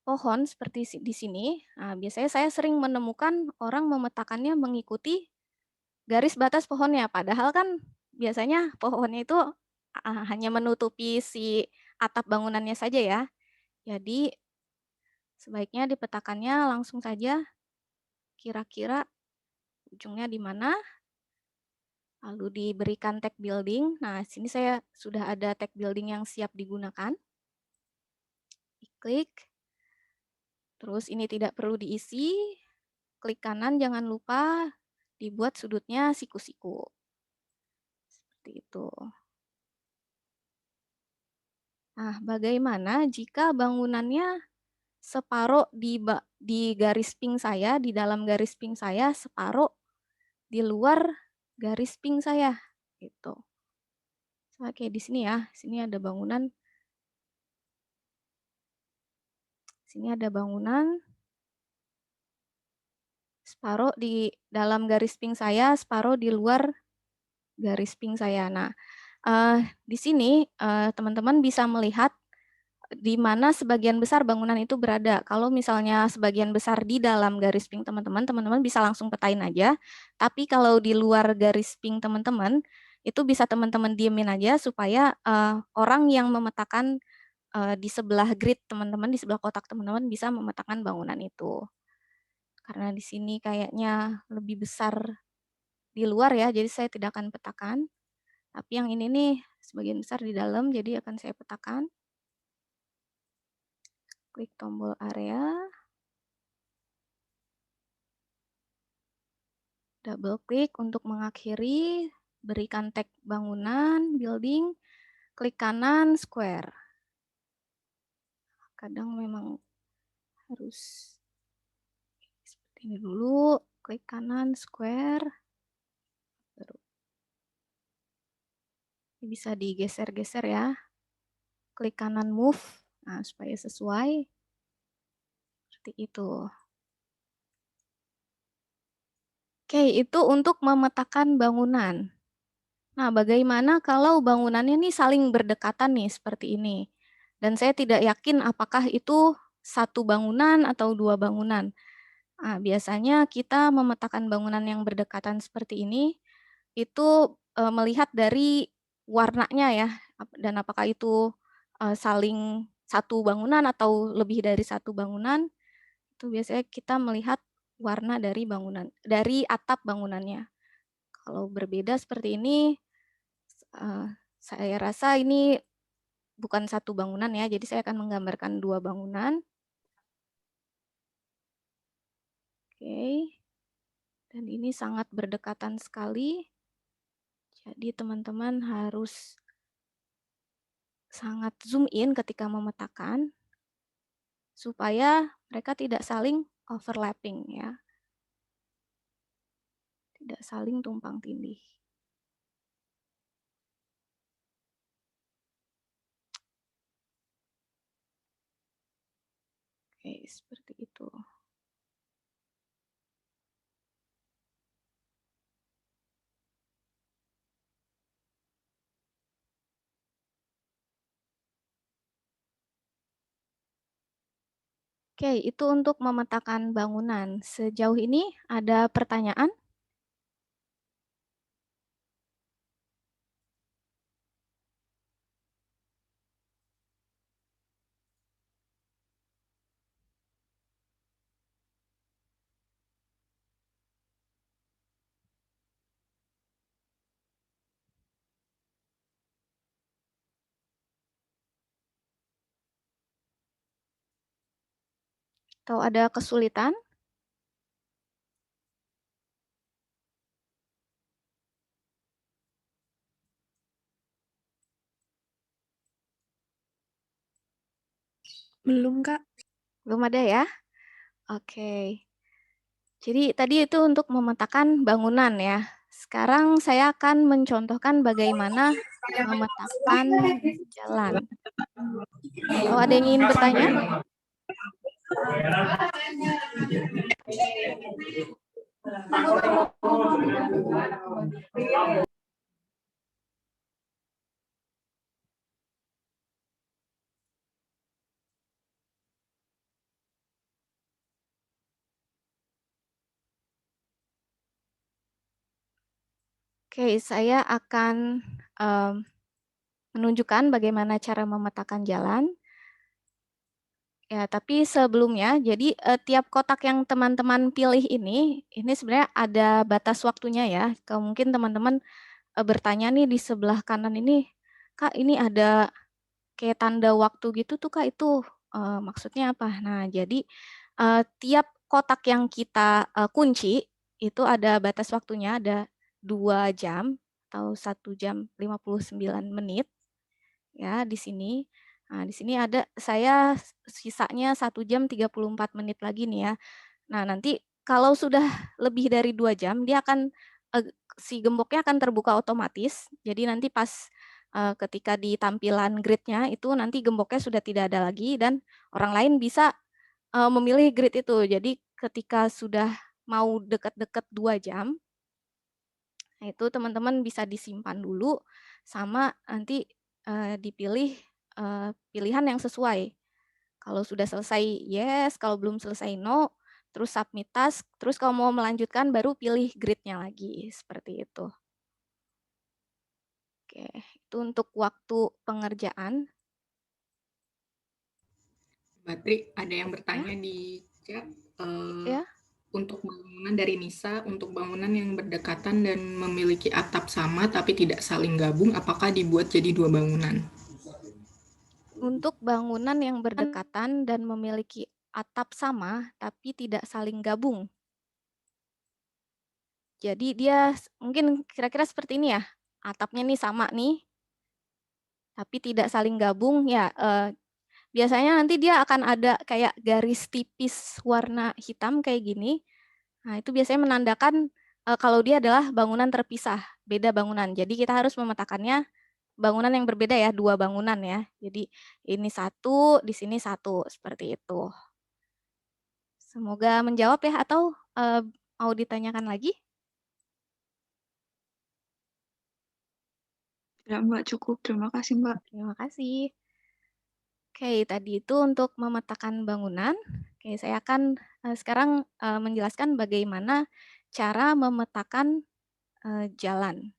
pohon seperti di sini, nah biasanya saya sering menemukan orang memetakannya mengikuti garis batas pohonnya, padahal kan biasanya pohonnya itu, hanya menutupi si atap bangunannya saja ya. Jadi sebaiknya dipetakannya langsung saja kira-kira ujungnya di mana, lalu diberikan tag building. Nah, sini saya sudah ada tag building yang siap digunakan. Diklik, terus ini tidak perlu diisi, klik kanan jangan lupa dibuat sudutnya siku-siku. Seperti itu. Nah, bagaimana jika bangunannya separuh di garis pink saya, di dalam garis pink saya, separuh di luar garis pink saya, gitu. Misalnya kayak di sini ya, sini ada bangunan, separuh di dalam garis pink saya, separuh di luar garis pink saya. Nah, di sini teman-teman bisa melihat di mana sebagian besar bangunan itu berada. Kalau misalnya sebagian besar di dalam garis pink teman-teman bisa langsung petain aja. Tapi kalau di luar garis pink teman-teman, itu bisa teman-teman diemin aja supaya orang yang memetakan di sebelah grid teman-teman, di sebelah kotak teman-teman bisa memetakan bangunan itu. Karena di sini kayaknya lebih besar di luar ya, jadi saya tidak akan petakan. Tapi yang ini nih sebagian besar di dalam, jadi akan saya petakan. Klik tombol area. Double klik untuk mengakhiri, berikan tag bangunan, building, klik kanan, square. Kadang memang harus seperti ini dulu, klik kanan square, baru ini bisa digeser-geser ya, klik kanan move, nah supaya sesuai, seperti itu. Oke, itu untuk memetakan bangunan. Nah, bagaimana kalau bangunannya nih saling berdekatan nih, seperti ini. Dan saya tidak yakin apakah itu satu bangunan atau dua bangunan. Nah, biasanya kita memetakan bangunan yang berdekatan seperti ini, itu melihat dari warnanya ya, dan apakah itu saling satu bangunan atau lebih dari satu bangunan, itu biasanya kita melihat warna dari bangunan, dari atap bangunannya. Kalau berbeda seperti ini, saya rasa ini bukan satu bangunan ya, jadi saya akan menggambarkan dua bangunan. Oke, dan ini sangat berdekatan sekali. Jadi teman-teman harus sangat zoom in ketika memetakan, supaya mereka tidak saling overlapping ya. Tidak saling tumpang tindih. Oke, seperti itu. Oke, itu untuk memetakan bangunan. Sejauh ini ada pertanyaan? Atau ada kesulitan? Belum, Kak. Belum ada ya? Oke. Jadi tadi itu untuk memetakan bangunan ya. Sekarang saya akan mencontohkan bagaimana memetakan jalan. Atau ada yang ingin bertanya? Oke, saya akan menunjukkan bagaimana cara memetakan jalan. Ya, tapi sebelumnya, jadi tiap kotak yang teman-teman pilih ini sebenarnya ada batas waktunya ya. Mungkin teman-teman bertanya nih di sebelah kanan ini, Kak ini ada kayak tanda waktu gitu tuh Kak, itu maksudnya apa? Nah, jadi tiap kotak yang kita kunci itu ada batas waktunya, ada 2 jam atau 1 jam 59 menit ya di sini. Nah, di sini ada saya sisanya 1 jam 34 menit lagi nih ya. Nah, nanti kalau sudah lebih dari 2 jam dia akan si gemboknya akan terbuka otomatis. Jadi nanti pas ketika di tampilan grid-nya itu nanti gemboknya sudah tidak ada lagi dan orang lain bisa memilih grid itu. Jadi ketika sudah mau dekat-dekat 2 jam, nah itu teman-teman bisa disimpan dulu sama nanti dipilih pilihan yang sesuai. Kalau sudah selesai yes, kalau belum selesai no, terus submit task, terus kalau mau melanjutkan baru pilih grid-nya lagi, seperti itu. Oke, itu untuk waktu pengerjaan. Mbak Tri, ada yang bertanya di chat, Ya. untuk bangunan dari Nisa, untuk bangunan yang berdekatan dan memiliki atap sama tapi tidak saling gabung, apakah dibuat jadi 2 bangunan? Untuk bangunan yang berdekatan dan memiliki atap sama tapi tidak saling gabung. Jadi dia mungkin kira-kira seperti ini ya, atapnya nih sama nih, tapi tidak saling gabung ya. biasanya nanti dia akan ada kayak garis tipis warna hitam kayak gini. Nah, itu biasanya menandakan kalau dia adalah bangunan terpisah, beda bangunan. Jadi kita harus memetakannya bangunan yang berbeda ya, 2 bangunan ya. Jadi ini 1, di sini 1, seperti itu. Semoga menjawab ya, atau mau ditanyakan lagi? Ya, Mbak, cukup. Terima kasih, Mbak. Terima kasih. Oke, tadi itu untuk memetakan bangunan. Oke, saya akan sekarang menjelaskan bagaimana cara memetakan jalan.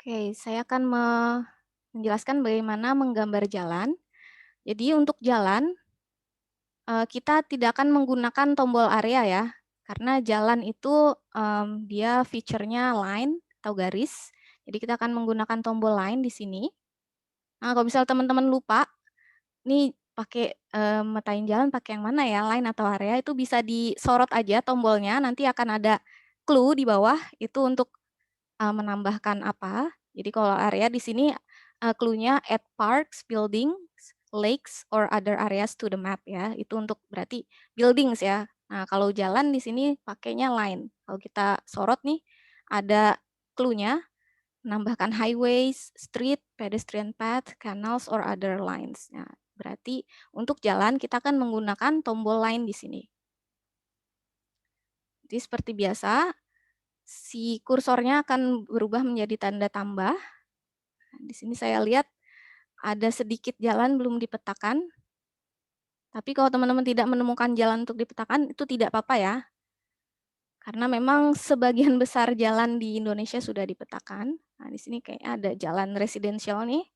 Oke, saya akan menjelaskan bagaimana menggambar jalan. Jadi untuk jalan, kita tidak akan menggunakan tombol area ya, karena jalan itu dia feature-nya line atau garis. Jadi kita akan menggunakan tombol line di sini. Nah, kalau misal teman-teman lupa, nih pakai metain jalan pakai yang mana ya, line atau area, itu bisa disorot aja tombolnya, nanti akan ada clue di bawah, itu untuk menambahkan apa. Jadi kalau area di sini clue-nya add parks, buildings, lakes, or other areas to the map ya. Itu untuk berarti buildings ya. Nah, kalau jalan di sini pakainya line. Kalau kita sorot nih, ada clue-nya, menambahkan highways, street, pedestrian path, canals, or other lines. Nah, berarti untuk jalan kita akan menggunakan tombol line di sini. Jadi seperti biasa, si kursornya akan berubah menjadi tanda tambah. Di sini saya lihat ada sedikit jalan belum dipetakan. Tapi kalau teman-teman tidak menemukan jalan untuk dipetakan, itu tidak apa-apa ya. Karena memang sebagian besar jalan di Indonesia sudah dipetakan. Nah, di sini kayak ada jalan residensial nih.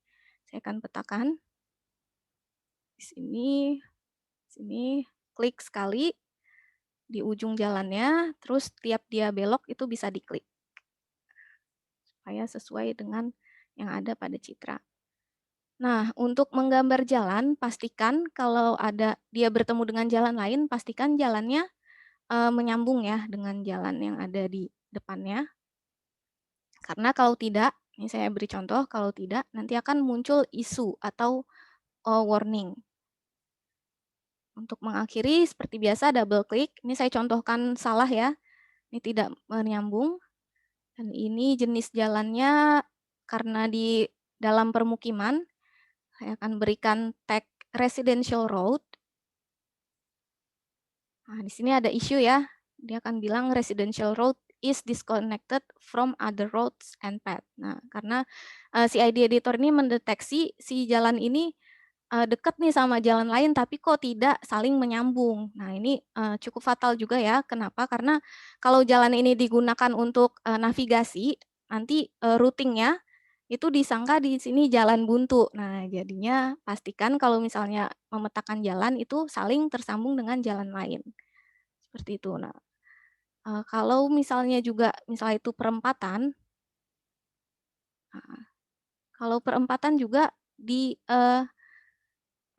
Saya akan petakan. Di sini klik sekali di ujung jalannya, terus tiap dia belok itu bisa diklik. Supaya sesuai dengan yang ada pada citra. Nah, untuk menggambar jalan, pastikan kalau ada dia bertemu dengan jalan lain, pastikan jalannya menyambung ya dengan jalan yang ada di depannya. Karena kalau tidak, ini saya beri contoh, kalau tidak nanti akan muncul isu atau warning. Untuk mengakhiri seperti biasa double klik, ini saya contohkan salah ya, ini tidak menyambung. Dan ini jenis jalannya karena di dalam permukiman, saya akan berikan tag residential road. Nah, di sini ada isu ya. Dia akan bilang residential road is disconnected from other roads and path. Nah, karena si ID editor ini mendeteksi si jalan ini dekat nih sama jalan lain, tapi kok tidak saling menyambung. Nah, ini cukup fatal juga ya. Kenapa? Karena kalau jalan ini digunakan untuk navigasi, nanti routingnya itu disangka di sini jalan buntu. Nah, jadinya pastikan kalau misalnya memetakan jalan itu saling tersambung dengan jalan lain. Seperti itu. Nah, kalau misalnya juga misalnya itu perempatan, kalau perempatan juga di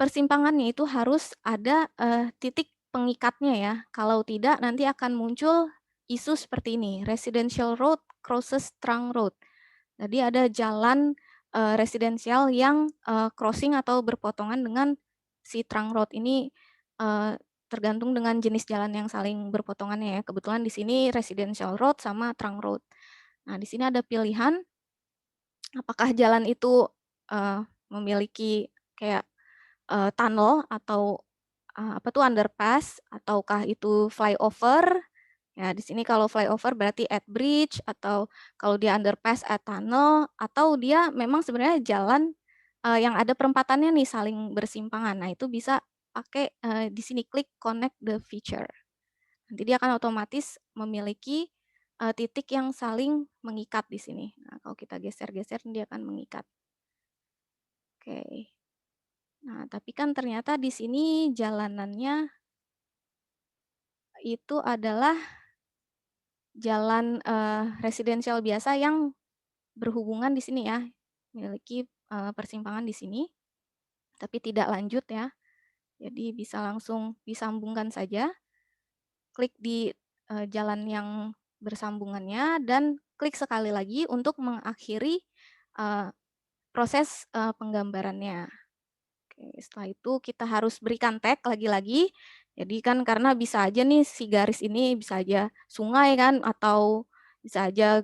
persimpangannya itu harus ada titik pengikatnya ya. Kalau tidak nanti akan muncul isu seperti ini, residential road crosses trunk road. Jadi ada jalan residensial yang crossing atau berpotongan dengan si trunk road ini tergantung dengan jenis jalan yang saling berpotongannya ya. Kebetulan di sini residential road sama trunk road. Nah, di sini ada pilihan apakah jalan itu memiliki kayak tunnel atau apa tuh underpass ataukah itu flyover. Ya, di sini kalau flyover berarti at bridge, atau kalau dia underpass at tunnel, atau dia memang sebenarnya jalan yang ada perempatannya nih saling bersimpangan. Nah, itu bisa pakai di sini klik connect the feature. Nanti dia akan otomatis memiliki titik yang saling mengikat di sini. Nah, kalau kita geser-geser dia akan mengikat. Oke. Nah, tapi kan ternyata di sini jalanannya itu adalah jalan residensial biasa yang berhubungan di sini ya, memiliki persimpangan di sini, tapi tidak lanjut ya. Jadi bisa langsung disambungkan saja, klik di jalan yang bersambungannya dan klik sekali lagi untuk mengakhiri proses penggambarannya. Oke, setelah itu kita harus berikan tag lagi-lagi. Jadi kan karena bisa aja nih si garis ini bisa aja sungai kan atau bisa aja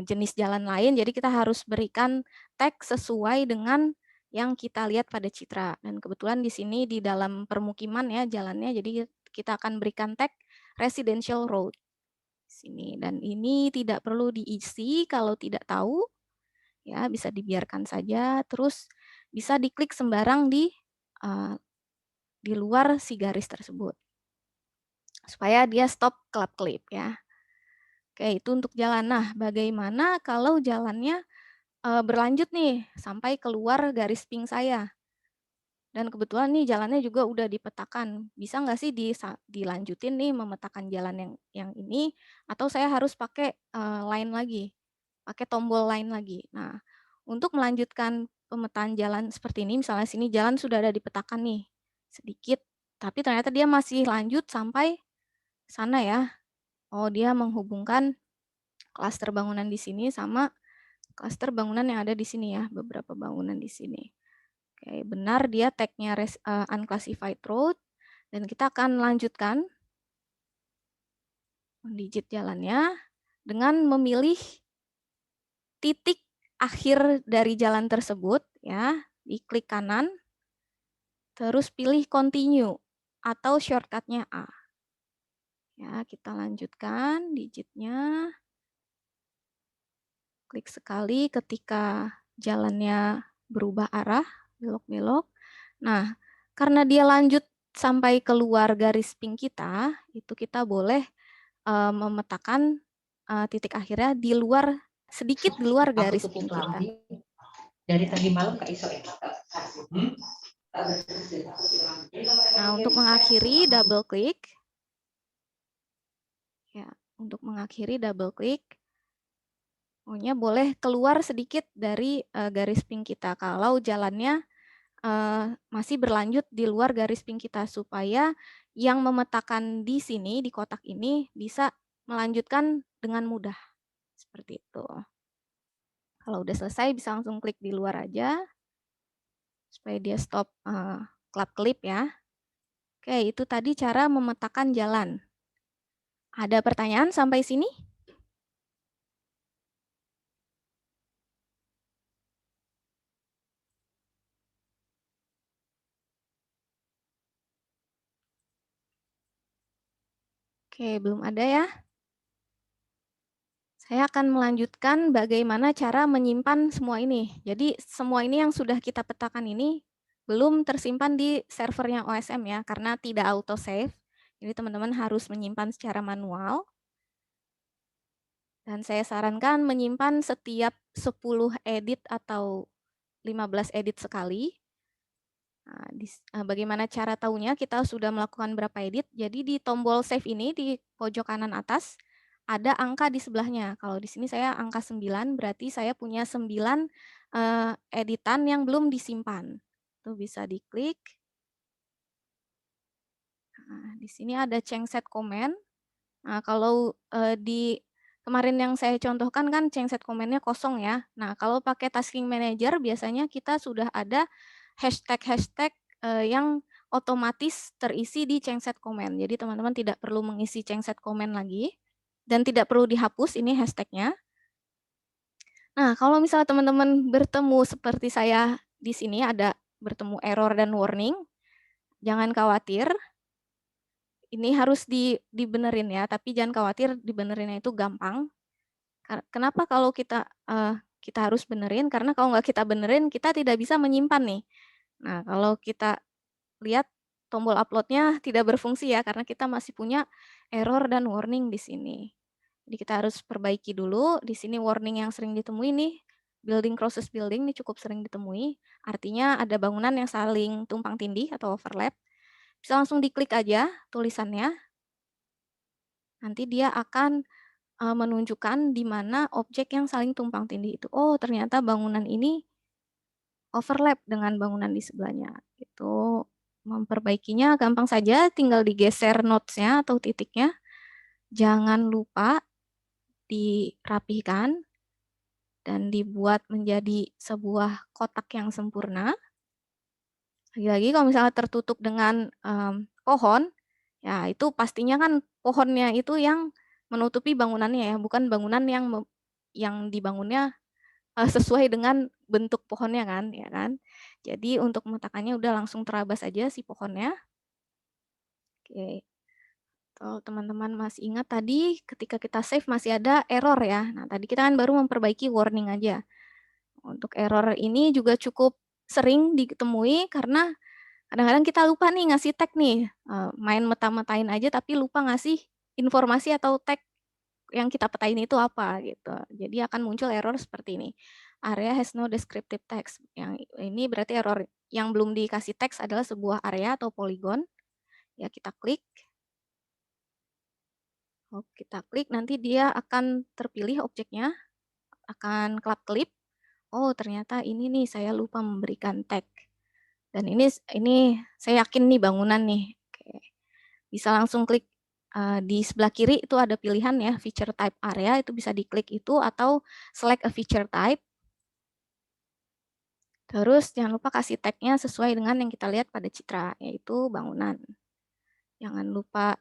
jenis jalan lain. Jadi kita harus berikan tag sesuai dengan yang kita lihat pada citra. Dan kebetulan di sini di dalam permukiman ya jalannya. Jadi kita akan berikan tag residential road sini. Dan ini tidak perlu diisi kalau tidak tahu. Ya, bisa dibiarkan saja. Terus bisa diklik sembarang di luar si garis tersebut. Supaya dia stop kelap-kelip ya. Oke, itu untuk jalan. Nah, bagaimana kalau jalannya berlanjut nih sampai keluar garis pink saya? Dan kebetulan nih jalannya juga udah dipetakan. Bisa nggak sih dilanjutin nih memetakan jalan yang ini? Atau saya harus pakai line lagi? Pakai tombol line lagi. Nah, untuk melanjutkan pemetaan jalan seperti ini, misalnya sini jalan sudah ada dipetakan nih, sedikit, tapi ternyata dia masih lanjut sampai sana ya. Oh, dia menghubungkan klaster bangunan di sini sama klaster bangunan yang ada di sini ya, beberapa bangunan di sini. Oke, benar dia tag-nya unclassified road, dan kita akan lanjutkan mendigit jalannya dengan memilih titik akhir dari jalan tersebut ya, diklik kanan, terus pilih continue atau shortcutnya A. Ya, kita lanjutkan digitnya. Klik sekali ketika jalannya berubah arah, belok-belok. Nah, karena dia lanjut sampai keluar garis pink kita, itu kita boleh memetakan titik akhirnya di luar, sedikit di luar garis pink kita. Dari tadi malam Kak Iso ya. Nah, untuk mengakhiri double klik. Ya, untuk mengakhiri double klik. Pokoknya boleh keluar sedikit dari garis pink kita kalau jalannya masih berlanjut di luar garis pink kita supaya yang memetakan di sini di kotak ini bisa melanjutkan dengan mudah. Seperti itu. Kalau udah selesai bisa langsung klik di luar aja supaya dia stop kelap-kelip ya. Oke, itu tadi cara memetakan jalan. Ada pertanyaan sampai sini? Oke, belum ada ya. Saya akan melanjutkan bagaimana cara menyimpan semua ini. Jadi semua ini yang sudah kita petakan ini belum tersimpan di servernya OSM ya, karena tidak autosave. Jadi teman-teman harus menyimpan secara manual. Dan saya sarankan menyimpan setiap 10 edit atau 15 edit sekali. Nah, bagaimana cara tahunya kita sudah melakukan berapa edit? Jadi di tombol save ini di pojok kanan atas ada angka di sebelahnya. Kalau di sini saya angka 9, berarti saya punya 9 editan yang belum disimpan. Itu bisa diklik. Nah, di sini ada change set comment. Nah, kalau di kemarin yang saya contohkan kan change set comment-nya kosong ya. Nah, kalau pakai tasking manager biasanya kita sudah ada hashtag-hashtag yang otomatis terisi di change set comment. Jadi teman-teman tidak perlu mengisi change set comment lagi dan tidak perlu dihapus ini hashtagnya. Nah, kalau misalnya teman-teman bertemu seperti saya di sini ada bertemu error dan warning, jangan khawatir. Ini harus dibenerin ya, tapi jangan khawatir dibenerinnya itu gampang. Kenapa kalau kita harus benerin? Karena kalau nggak kita benerin, kita tidak bisa menyimpan nih. Nah, kalau kita lihat tombol upload-nya tidak berfungsi ya, karena kita masih punya error dan warning di sini. Jadi kita harus perbaiki dulu. Di sini warning yang sering ditemui nih, building crosses building ini cukup sering ditemui. Artinya ada bangunan yang saling tumpang tindih atau overlap. Bisa langsung diklik aja tulisannya. Nanti dia akan menunjukkan di mana objek yang saling tumpang tindih itu. Oh, ternyata bangunan ini overlap dengan bangunan di sebelahnya. Itu memperbaikinya gampang saja, tinggal digeser nodes-nya atau titiknya. Jangan lupa dirapihkan dan dibuat menjadi sebuah kotak yang sempurna. Lagi-lagi kalau misalnya tertutup dengan pohon, ya itu pastinya kan pohonnya itu yang menutupi bangunannya ya, bukan bangunan yang dibangunnya sesuai dengan bentuk pohonnya kan, ya kan. Jadi untuk memetakannya udah langsung terabas aja si pohonnya. Oke. Kalau teman-teman masih ingat tadi ketika kita save masih ada error ya. Nah, tadi kita kan baru memperbaiki warning aja. Untuk error ini juga cukup sering ditemui karena kadang-kadang kita lupa nih ngasih tag nih, main meta-metain aja tapi lupa ngasih informasi atau tag yang kita petain itu apa gitu. Jadi akan muncul error seperti ini. Area has no descriptive text. Yang ini berarti error yang belum dikasih teks adalah sebuah area atau poligon. Ya kita klik. Oh, kita klik nanti dia akan terpilih objeknya, akan kelap-kelip. Oh, ternyata ini nih saya lupa memberikan tag. Dan ini saya yakin nih bangunan nih. Oke. Bisa langsung klik di sebelah kiri itu ada pilihan ya, feature type area, itu bisa diklik itu atau select a feature type. Terus jangan lupa kasih tag-nya sesuai dengan yang kita lihat pada citra, yaitu bangunan. Jangan lupa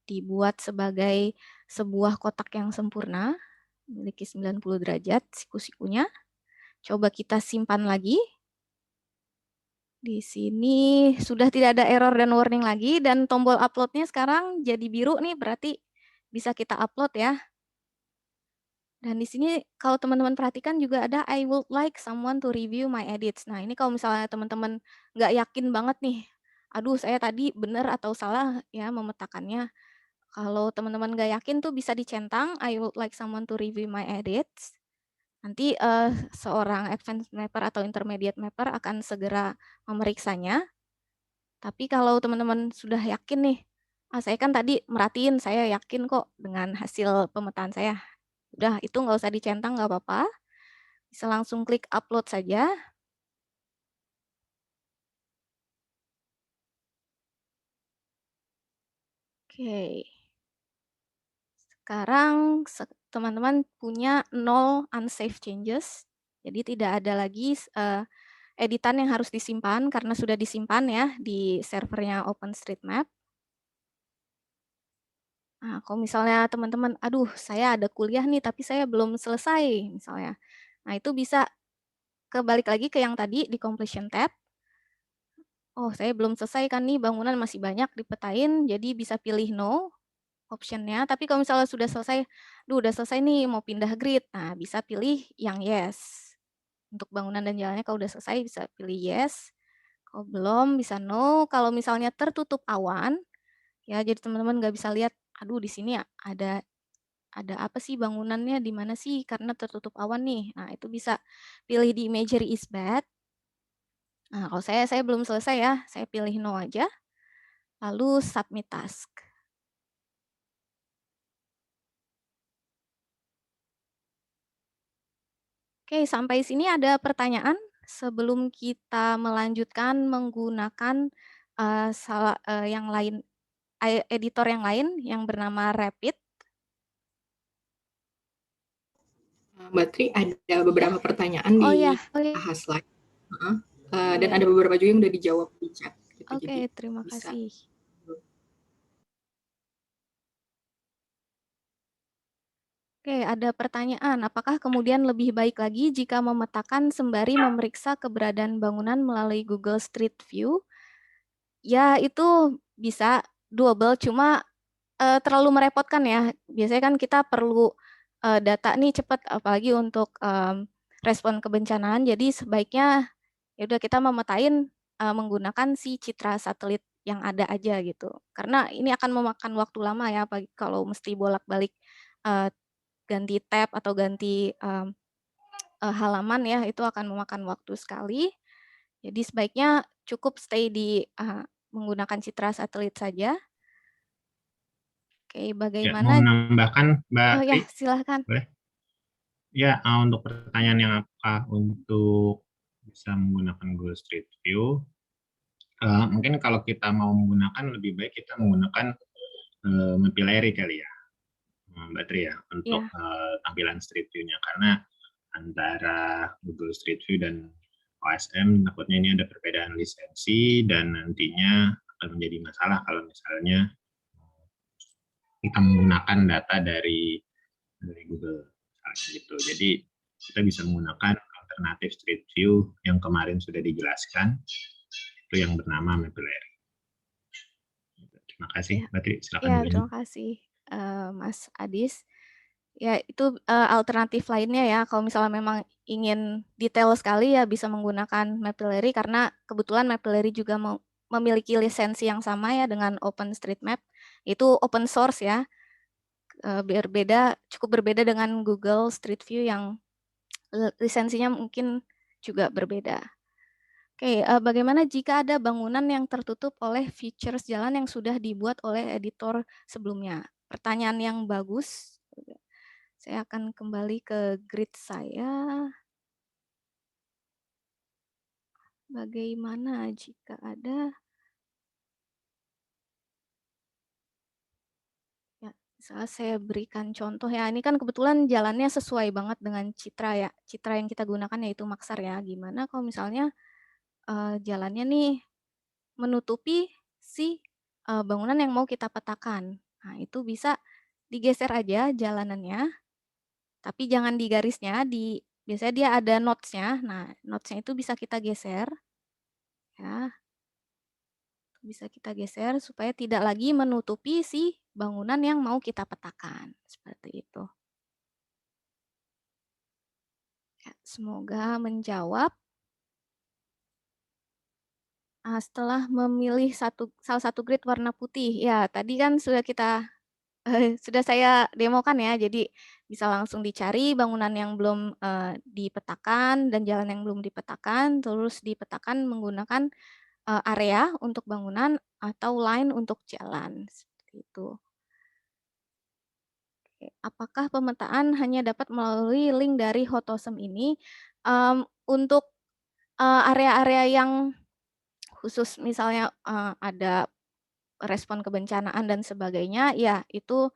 dibuat sebagai sebuah kotak yang sempurna, memiliki 90 derajat siku-sikunya. Coba kita simpan lagi. Di sini sudah tidak ada error dan warning lagi, dan tombol upload-nya sekarang jadi biru nih, berarti bisa kita upload ya. Dan di sini kalau teman-teman perhatikan juga ada I would like someone to review my edits. Nah, ini kalau misalnya teman-teman nggak yakin banget nih, aduh saya tadi benar atau salah ya memetakannya. Kalau teman-teman nggak yakin tuh bisa dicentang I would like someone to review my edits. Nanti seorang advanced mapper atau intermediate mapper akan segera memeriksanya. Tapi kalau teman-teman sudah yakin nih, saya kan tadi merhatiin, saya yakin kok dengan hasil pemetaan saya. Udah, itu nggak usah dicentang, nggak apa-apa. Bisa langsung klik upload saja. Oke. Sekarang teman-teman punya 0 unsafe changes. Jadi tidak ada lagi editan yang harus disimpan karena sudah disimpan ya di servernya OpenStreetMap. Nah, kalau misalnya teman-teman, aduh saya ada kuliah nih tapi saya belum selesai misalnya. Nah, itu bisa kebalik lagi ke yang tadi di completion tab. Oh, saya belum selesai kan nih, bangunan masih banyak dipetain, jadi bisa pilih no optionnya. Tapi kalau misalnya sudah selesai, udah selesai nih mau pindah grid, nah bisa pilih yang yes. Untuk bangunan dan jalannya kalau udah selesai bisa pilih yes. Kalau belum bisa no. Kalau misalnya tertutup awan, ya jadi teman-teman nggak bisa lihat, aduh di sini ada apa sih bangunannya, di mana sih karena tertutup awan nih. Nah, itu bisa pilih di imagery is bad. Nah, kalau saya belum selesai ya, saya pilih no aja. Lalu submit task. Oke, sampai sini ada pertanyaan sebelum kita melanjutkan menggunakan yang lain, editor yang lain yang bernama Rapid. Mbak Tri, ada beberapa pertanyaan di slide. Dan ada beberapa juga yang udah dijawab di chat. Gitu. Oke, terima kasih. Oke, ada pertanyaan. Apakah kemudian lebih baik lagi jika memetakan sembari memeriksa keberadaan bangunan melalui Google Street View? Ya, itu bisa doable, cuma terlalu merepotkan ya. Biasanya kan kita perlu data nih cepat, apalagi untuk respon kebencanaan. Jadi sebaiknya ya udah kita memetain menggunakan si citra satelit yang ada aja gitu. Karena ini akan memakan waktu lama ya, apalagi kalau mesti bolak-balik ganti tab atau ganti halaman ya, itu akan memakan waktu sekali. Jadi sebaiknya cukup stay di menggunakan citra satelit saja. Oke, Ya, mau bagaimana? menambahkan Mbak Oh Tri? ya, silahkan. Boleh? Ya, untuk pertanyaan yang apa untuk bisa menggunakan Google Street View, mungkin kalau kita mau menggunakan lebih baik kita menggunakan Mapillary kali ya, Mbak Tri ya, untuk Ya, tampilan Street View-nya karena antara Google Street View dan OSM takutnya ini ada perbedaan lisensi dan nantinya akan menjadi masalah kalau misalnya kita menggunakan data dari Google gitu. Jadi kita bisa menggunakan alternatif Street View yang kemarin sudah dijelaskan, itu yang bernama Mapillary. Terima kasih, ya, Mbak Tri. Silakan ya, dilanjut. terima kasih Mas Adis. Ya, itu alternatif lainnya ya, kalau misalnya memang ingin detail sekali ya bisa menggunakan Mapillary karena kebetulan Mapillary juga memiliki lisensi yang sama ya dengan OpenStreetMap, itu open source ya, cukup berbeda dengan Google Street View yang lisensinya mungkin juga berbeda. Oke, bagaimana jika ada bangunan yang tertutup oleh features jalan yang sudah dibuat oleh editor sebelumnya? Pertanyaan yang bagus. Saya akan kembali ke grid saya. Bagaimana jika ada? Ya, misalnya saya berikan contoh ya. Ini kan kebetulan jalannya sesuai banget dengan citra ya. Citra yang kita gunakan yaitu Maxar ya. Gimana kalau misalnya jalannya nih menutupi si bangunan yang mau kita petakan. Nah, itu bisa digeser aja jalanannya, tapi jangan di garisnya, biasanya dia ada notes-nya. Nah, notes-nya itu bisa kita geser. Ya, bisa kita geser supaya tidak lagi menutupi si bangunan yang mau kita petakan. Seperti itu. Ya, semoga menjawab. Setelah memilih salah satu grid warna putih, ya tadi kan sudah saya demokan ya, jadi bisa langsung dicari bangunan yang belum dipetakan dan jalan yang belum dipetakan, terus dipetakan menggunakan area untuk bangunan atau line untuk jalan, seperti itu. Oke, apakah pemetaan hanya dapat melalui link dari Hotosem ini? Untuk area-area yang khusus misalnya ada respon kebencanaan dan sebagainya, ya itu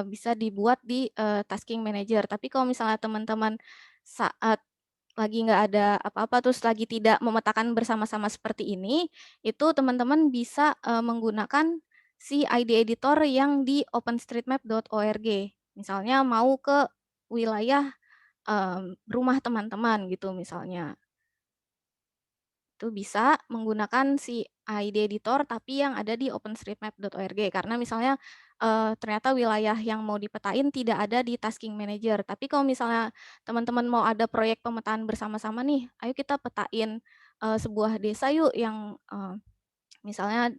bisa dibuat di tasking manager. Tapi kalau misalnya teman-teman saat lagi nggak ada apa-apa, terus lagi tidak memetakan bersama-sama seperti ini, itu teman-teman bisa menggunakan si ID editor yang di openstreetmap.org. Misalnya mau ke wilayah rumah teman-teman gitu misalnya. Itu bisa menggunakan si ID editor tapi yang ada di openstreetmap.org karena misalnya ternyata wilayah yang mau dipetain tidak ada di tasking manager. Tapi kalau misalnya teman-teman mau ada proyek pemetaan bersama-sama nih, ayo kita petain sebuah desa yuk yang misalnya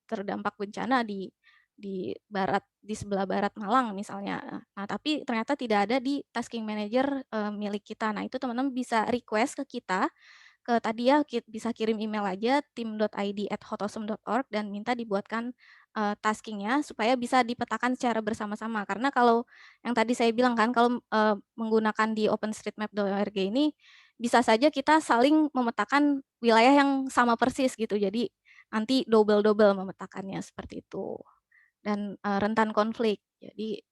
terdampak bencana di sebelah barat Malang misalnya. Nah, tapi ternyata tidak ada di tasking manager milik kita. Nah, itu teman-teman bisa request ke kita tadi ya bisa kirim email aja tim.id@hotosem.org dan minta dibuatkan taskingnya supaya bisa dipetakan secara bersama-sama. Karena kalau yang tadi saya bilang kan kalau menggunakan di openstreetmap.org ini bisa saja kita saling memetakan wilayah yang sama persis gitu. Jadi nanti double-double memetakannya seperti itu. Dan rentan konflik. Jadi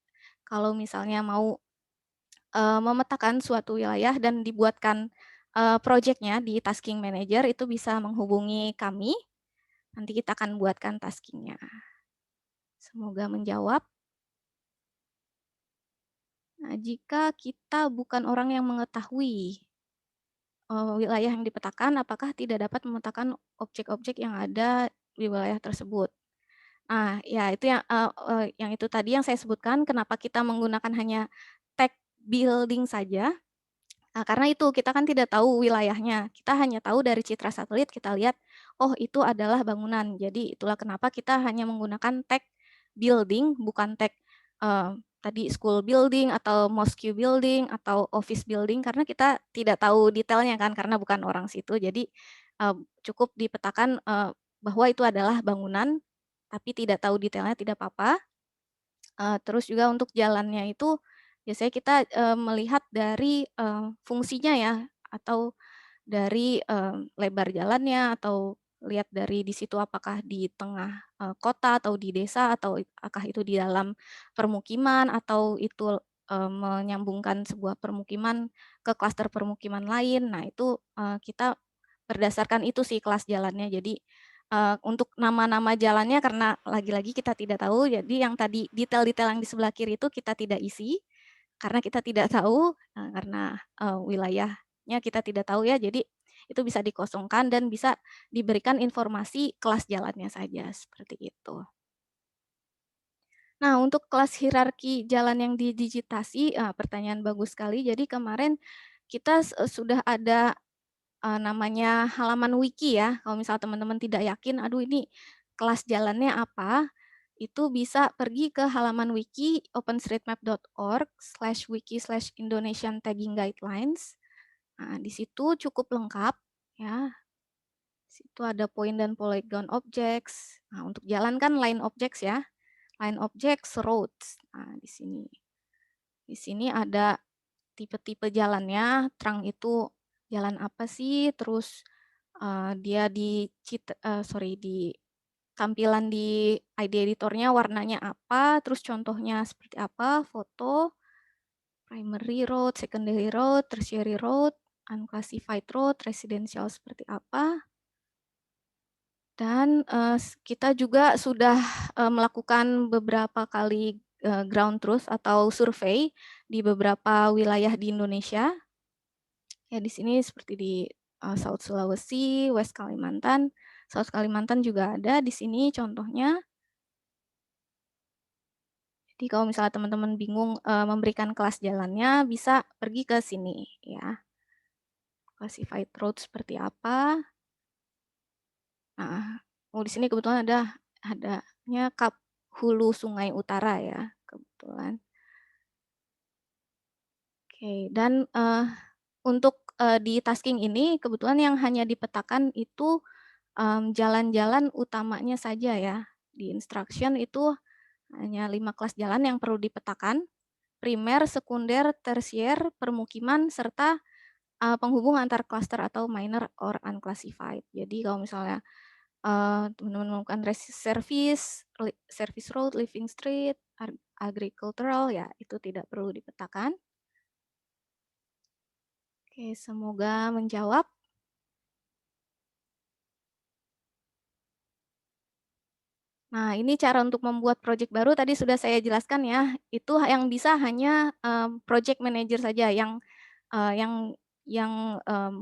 kalau misalnya mau memetakan suatu wilayah dan dibuatkan project-nya di tasking manager itu bisa menghubungi kami. Nanti kita akan buatkan tasking-nya. Semoga menjawab. Nah, jika kita bukan orang yang mengetahui wilayah yang dipetakan, apakah tidak dapat memetakan objek-objek yang ada di wilayah tersebut? Nah, ya itu yang itu tadi yang saya sebutkan, kenapa kita menggunakan hanya tag building saja. Nah, karena itu kita kan tidak tahu wilayahnya, kita hanya tahu dari citra satelit kita lihat, oh itu adalah bangunan. Jadi itulah kenapa kita hanya menggunakan tag building, bukan tag tadi school building atau mosque building atau office building, karena kita tidak tahu detailnya kan karena bukan orang situ. Jadi cukup dipetakan bahwa itu adalah bangunan, tapi tidak tahu detailnya tidak apa-apa. Terus juga untuk jalannya itu biasanya kita melihat dari fungsinya ya, atau dari lebar jalannya, atau lihat dari di situ apakah di tengah kota atau di desa, atau apakah itu di dalam permukiman, atau itu menyambungkan sebuah permukiman ke klaster permukiman lain. Nah, itu kita berdasarkan itu sih kelas jalannya. Jadi untuk nama-nama jalannya karena lagi-lagi kita tidak tahu, jadi yang tadi detail-detail yang di sebelah kiri itu kita tidak isi, karena kita tidak tahu, karena wilayahnya kita tidak tahu ya, jadi itu bisa dikosongkan dan bisa diberikan informasi kelas jalannya saja, seperti itu. Nah, untuk kelas hierarki jalan yang didigitasi, pertanyaan bagus sekali. Jadi kemarin kita sudah ada namanya halaman wiki ya. Kalau misal teman-teman tidak yakin, aduh ini kelas jalannya apa, itu bisa pergi ke halaman wiki openstreetmap.org/wiki/Indonesian Tagging Guidelines. Nah, di situ cukup lengkap ya. Di situ ada point dan polygon objects. Nah, untuk jalan kan line objects ya. Line objects, roads. Nah, di sini. Di sini ada tipe-tipe jalannya, terang itu jalan apa sih, terus dia di tampilan di ID editornya warnanya apa, terus contohnya seperti apa, foto, primary road, secondary road, tertiary road, unclassified road, residential seperti apa. Dan kita juga sudah melakukan beberapa kali ground truth atau survei di beberapa wilayah di Indonesia. Ya, di sini seperti di South Sulawesi, West Kalimantan, South Kalimantan juga ada di sini contohnya. Jadi kalau misalnya teman-teman bingung memberikan kelas jalannya, bisa pergi ke sini ya. Classified road seperti apa. Nah, di sini kebetulan adanya Kap Hulu Sungai Utara ya, kebetulan. Oke, dan untuk di tasking ini kebetulan yang hanya dipetakan itu jalan-jalan utamanya saja ya. Di instruction itu hanya 5 kelas jalan yang perlu dipetakan, primer, sekunder, tersier, permukiman, serta penghubung antar cluster atau minor or unclassified. Jadi kalau misalnya teman-teman melakukan service road, living street, agricultural, ya itu tidak perlu dipetakan. Oke, semoga menjawab. Nah, ini cara untuk membuat project baru tadi sudah saya jelaskan ya. Itu yang bisa hanya project manager saja yang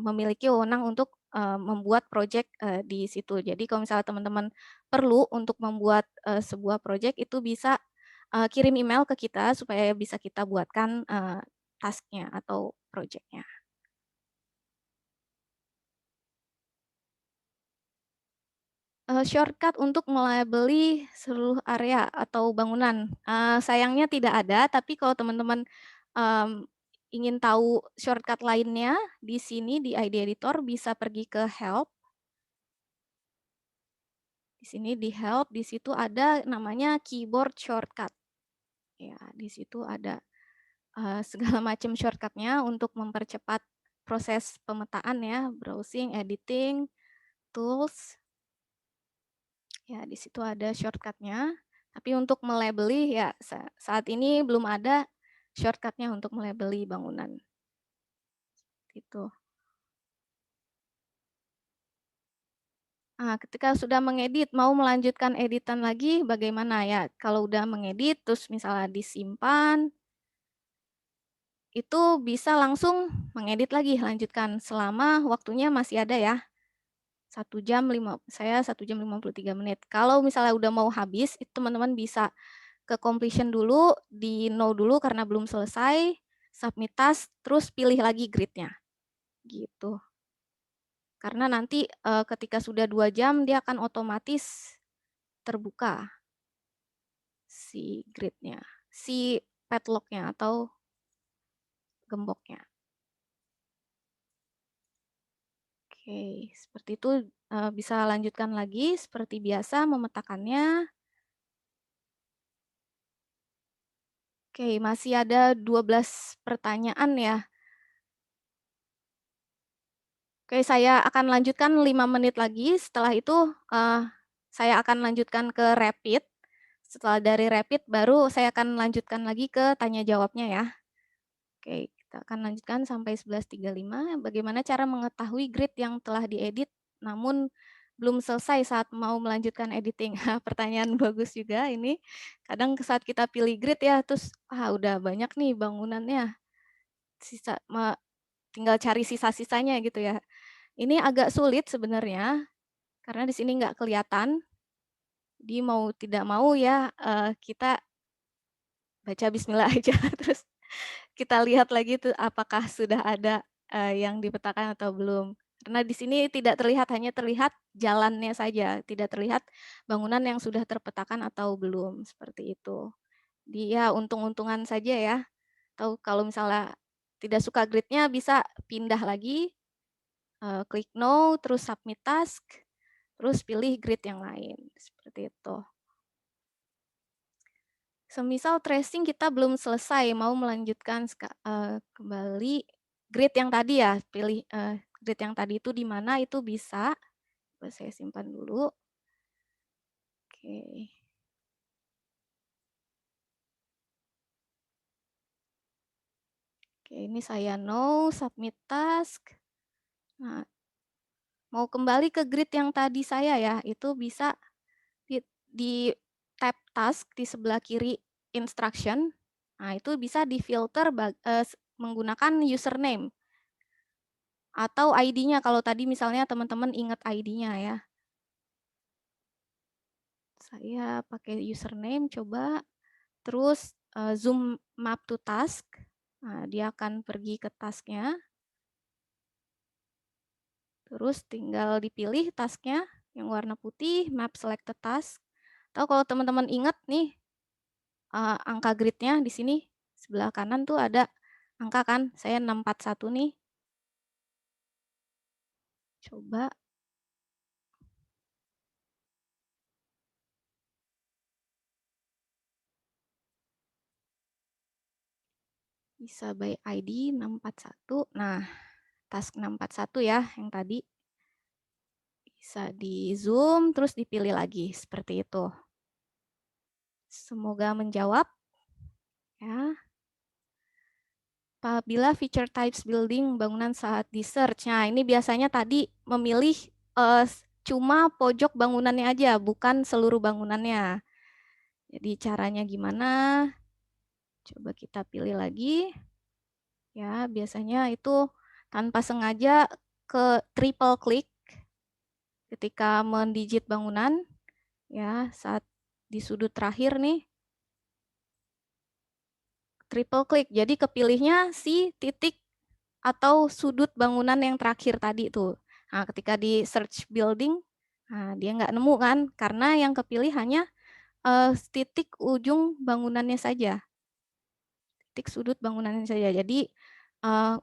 memiliki wewenang untuk membuat project di situ. Jadi kalau misalnya teman-teman perlu untuk membuat sebuah project itu bisa kirim email ke kita supaya bisa kita buatkan tasknya atau projectnya. Shortcut untuk melabeli seluruh area atau bangunan. Sayangnya tidak ada, tapi kalau teman-teman ingin tahu shortcut lainnya, di sini di ID Editor bisa pergi ke Help. Di sini di Help, di situ ada namanya keyboard shortcut. Ya, di situ ada segala macam shortcutnya untuk mempercepat proses pemetaan ya, browsing, editing, tools. Ya, di situ ada shortcutnya. Tapi untuk melabeli ya saat ini belum ada shortcutnya untuk melabeli bangunan. Gitu. Nah, ketika sudah mengedit, mau melanjutkan editan lagi, bagaimana ya? Kalau udah mengedit, terus misalnya disimpan, itu bisa langsung mengedit lagi, lanjutkan selama waktunya masih ada ya. 1 jam 53 menit. Kalau misalnya udah mau habis, itu teman-teman bisa ke completion dulu, di no dulu karena belum selesai, submit task, terus pilih lagi grid-nya. Gitu. Karena nanti ketika sudah 2 jam, dia akan otomatis terbuka si grid-nya. Si padlock-nya atau gemboknya. Oke, seperti itu. Bisa lanjutkan lagi seperti biasa memetakannya. Oke, masih ada 12 pertanyaan ya. Oke, saya akan lanjutkan 5 menit lagi. Setelah itu saya akan lanjutkan ke rapid. Setelah dari rapid baru saya akan lanjutkan lagi ke tanya jawabnya ya. Oke, kita akan lanjutkan sampai 11.35. Bagaimana cara mengetahui grid yang telah diedit namun belum selesai saat mau melanjutkan editing? Pertanyaan bagus juga ini. Kadang saat kita pilih grid ya, terus udah banyak nih bangunannya. Tinggal cari sisa-sisanya gitu ya. Ini agak sulit sebenarnya, karena di sini nggak kelihatan. Jadi mau tidak mau ya kita baca bismillah aja, terus kita lihat lagi tuh apakah sudah ada yang dipetakan atau belum. Karena di sini tidak terlihat, hanya terlihat jalannya saja, tidak terlihat bangunan yang sudah terpetakan atau belum, seperti itu. Dia untung-untungan saja ya. Atau kalau misalnya tidak suka gridnya bisa pindah lagi, klik no, terus submit task, terus pilih grid yang lain, seperti itu. Semisal tracing kita belum selesai, mau melanjutkan kembali grid yang tadi ya, pilih grid yang tadi itu di mana itu bisa. Coba saya simpan dulu. Oke. Oke, ini saya no, submit task. Nah, mau kembali ke grid yang tadi saya ya, itu bisa di tab task di sebelah kiri instruction. Nah, itu bisa difilter menggunakan username atau ID-nya kalau tadi misalnya teman-teman ingat ID-nya ya. Saya pakai username coba, terus zoom map to task. Nah, dia akan pergi ke tasknya. Terus tinggal dipilih tasknya yang warna putih, map selected task. Atau kalau teman-teman ingat nih angka gridnya di sini sebelah kanan tuh ada angka kan, saya 641 nih. Coba. Bisa by ID 641. Nah, task 641 ya yang tadi. Bisa di zoom terus dipilih lagi seperti itu. Semoga menjawab. Ya. Apabila feature types building bangunan saat di search. Nah, ini biasanya tadi memilih cuma pojok bangunannya aja, bukan seluruh bangunannya. Jadi caranya gimana? Coba kita pilih lagi. Ya, biasanya itu tanpa sengaja ke triple click ketika mendigit bangunan. Ya, saat di sudut terakhir nih. Triple click, jadi kepilihnya si titik atau sudut bangunan yang terakhir tadi tuh. Nah, ketika di search building, nah dia nggak nemu kan, karena yang kepilih hanya titik ujung bangunannya saja. Titik sudut bangunannya saja. Jadi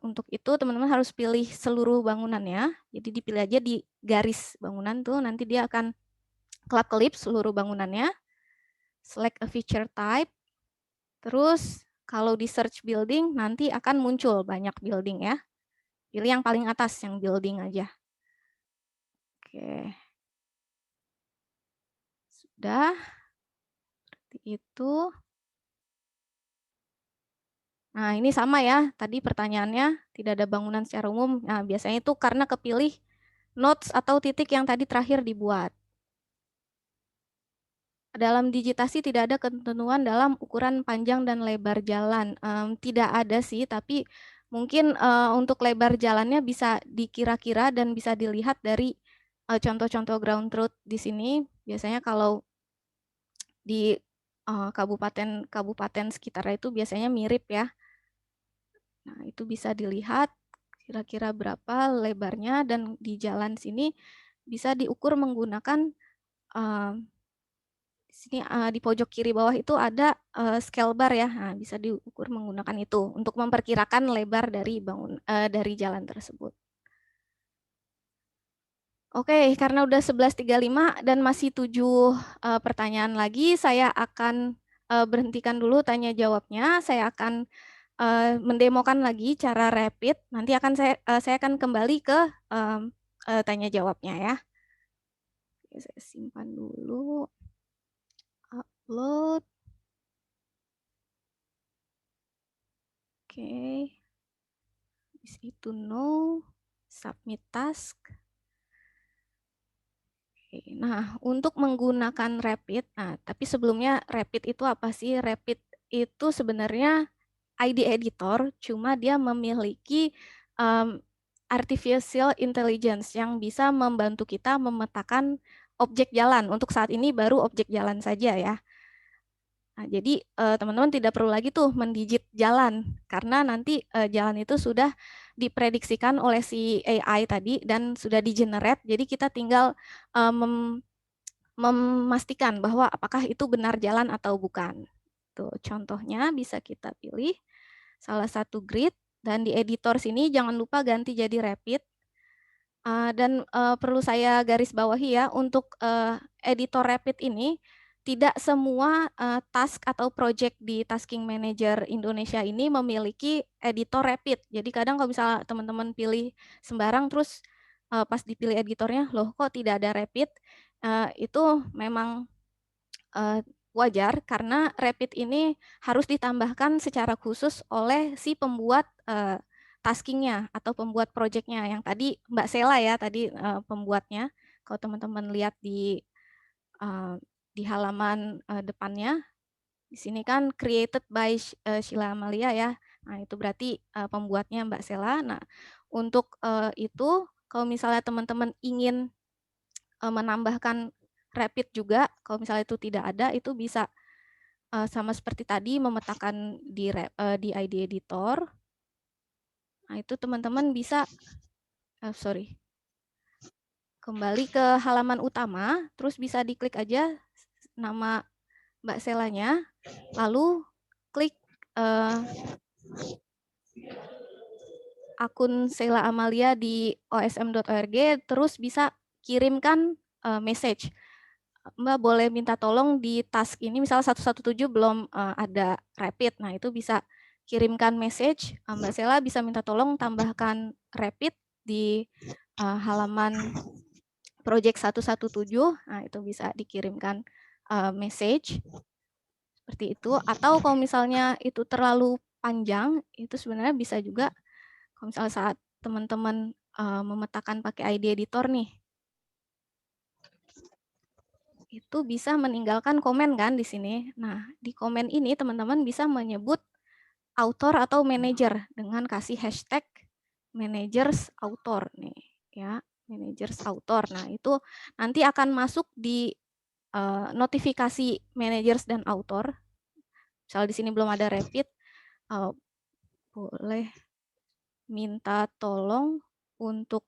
untuk itu teman-teman harus pilih seluruh bangunannya. Jadi dipilih aja di garis bangunan tuh, nanti dia akan kelap-kelip seluruh bangunannya. Select a feature type. Terus kalau di search building nanti akan muncul banyak building ya. Pilih yang paling atas, yang building aja. Oke. Sudah. Seperti itu. Nah, ini sama ya. Tadi pertanyaannya tidak ada bangunan secara umum. Nah, biasanya itu karena kepilih nodes atau titik yang tadi terakhir dibuat. Dalam digitasi tidak ada ketentuan dalam ukuran panjang dan lebar jalan. Tidak ada sih, tapi mungkin untuk lebar jalannya bisa dikira-kira dan bisa dilihat dari contoh-contoh ground truth di sini. Biasanya kalau di kabupaten sekitar itu biasanya mirip ya. Nah, itu bisa dilihat kira-kira berapa lebarnya dan di jalan sini bisa diukur menggunakan Sini di pojok kiri bawah itu ada scale bar ya. Nah, bisa diukur menggunakan itu untuk memperkirakan lebar dari dari jalan tersebut. Oke, karena udah 11.35 dan masih 7 pertanyaan lagi, saya akan berhentikan dulu tanya jawabnya. Saya akan mendemokan lagi cara rapid. Nanti akan saya akan kembali ke tanya jawabnya ya. Oke, saya simpan dulu. Upload. Oke. Habis itu no, submit task. Nah, untuk menggunakan Rapid, nah tapi sebelumnya Rapid itu apa sih? Rapid itu sebenarnya ID editor, cuma dia memiliki artificial intelligence yang bisa membantu kita memetakan objek jalan. Untuk saat ini baru objek jalan saja ya. Nah, jadi teman-teman tidak perlu lagi tuh mendigit jalan, karena nanti jalan itu sudah diprediksikan oleh si AI tadi dan sudah di-generate, jadi kita tinggal memastikan bahwa apakah itu benar jalan atau bukan. Tuh, contohnya bisa kita pilih salah satu grid, dan di editor sini jangan lupa ganti jadi rapid. Dan perlu saya garis bawahi ya, untuk editor rapid ini, tidak semua task atau project di Tasking Manager Indonesia ini memiliki editor rapid. Jadi kadang kalau misalnya teman-teman pilih sembarang, terus pas dipilih editornya, loh kok tidak ada rapid, itu memang wajar, karena rapid ini harus ditambahkan secara khusus oleh si pembuat taskingnya atau pembuat projectnya. Yang tadi Mbak Sela ya, tadi pembuatnya. Kalau teman-teman lihat di halaman depannya, di sini kan created by Sheila Amalia ya. Nah, itu berarti pembuatnya Mbak Sela. Nah, untuk itu, kalau misalnya teman-teman ingin menambahkan rapid juga, kalau misalnya itu tidak ada, itu bisa sama seperti tadi memetakan di ID editor. Nah, itu teman-teman bisa kembali ke halaman utama, terus bisa diklik aja nama Mbak Selanya, lalu klik akun Sela Amalia di osm.org, terus bisa kirimkan message. Mbak boleh minta tolong di task ini, misal 117 belum ada rapid, nah itu bisa kirimkan message, Mbak Sela bisa minta tolong tambahkan rapid di halaman project 117, nah itu bisa dikirimkan message seperti itu. Atau kalau misalnya itu terlalu panjang, itu sebenarnya bisa juga kalau misalnya saat teman-teman memetakan pakai ID editor nih, itu bisa meninggalkan komen kan di sini. Nah, di komen ini teman-teman bisa menyebut author atau manager dengan kasih hashtag managers author nih ya, managers author. Nah, itu nanti akan masuk di notifikasi managers dan author. Misal di sini belum ada rapid, boleh minta tolong untuk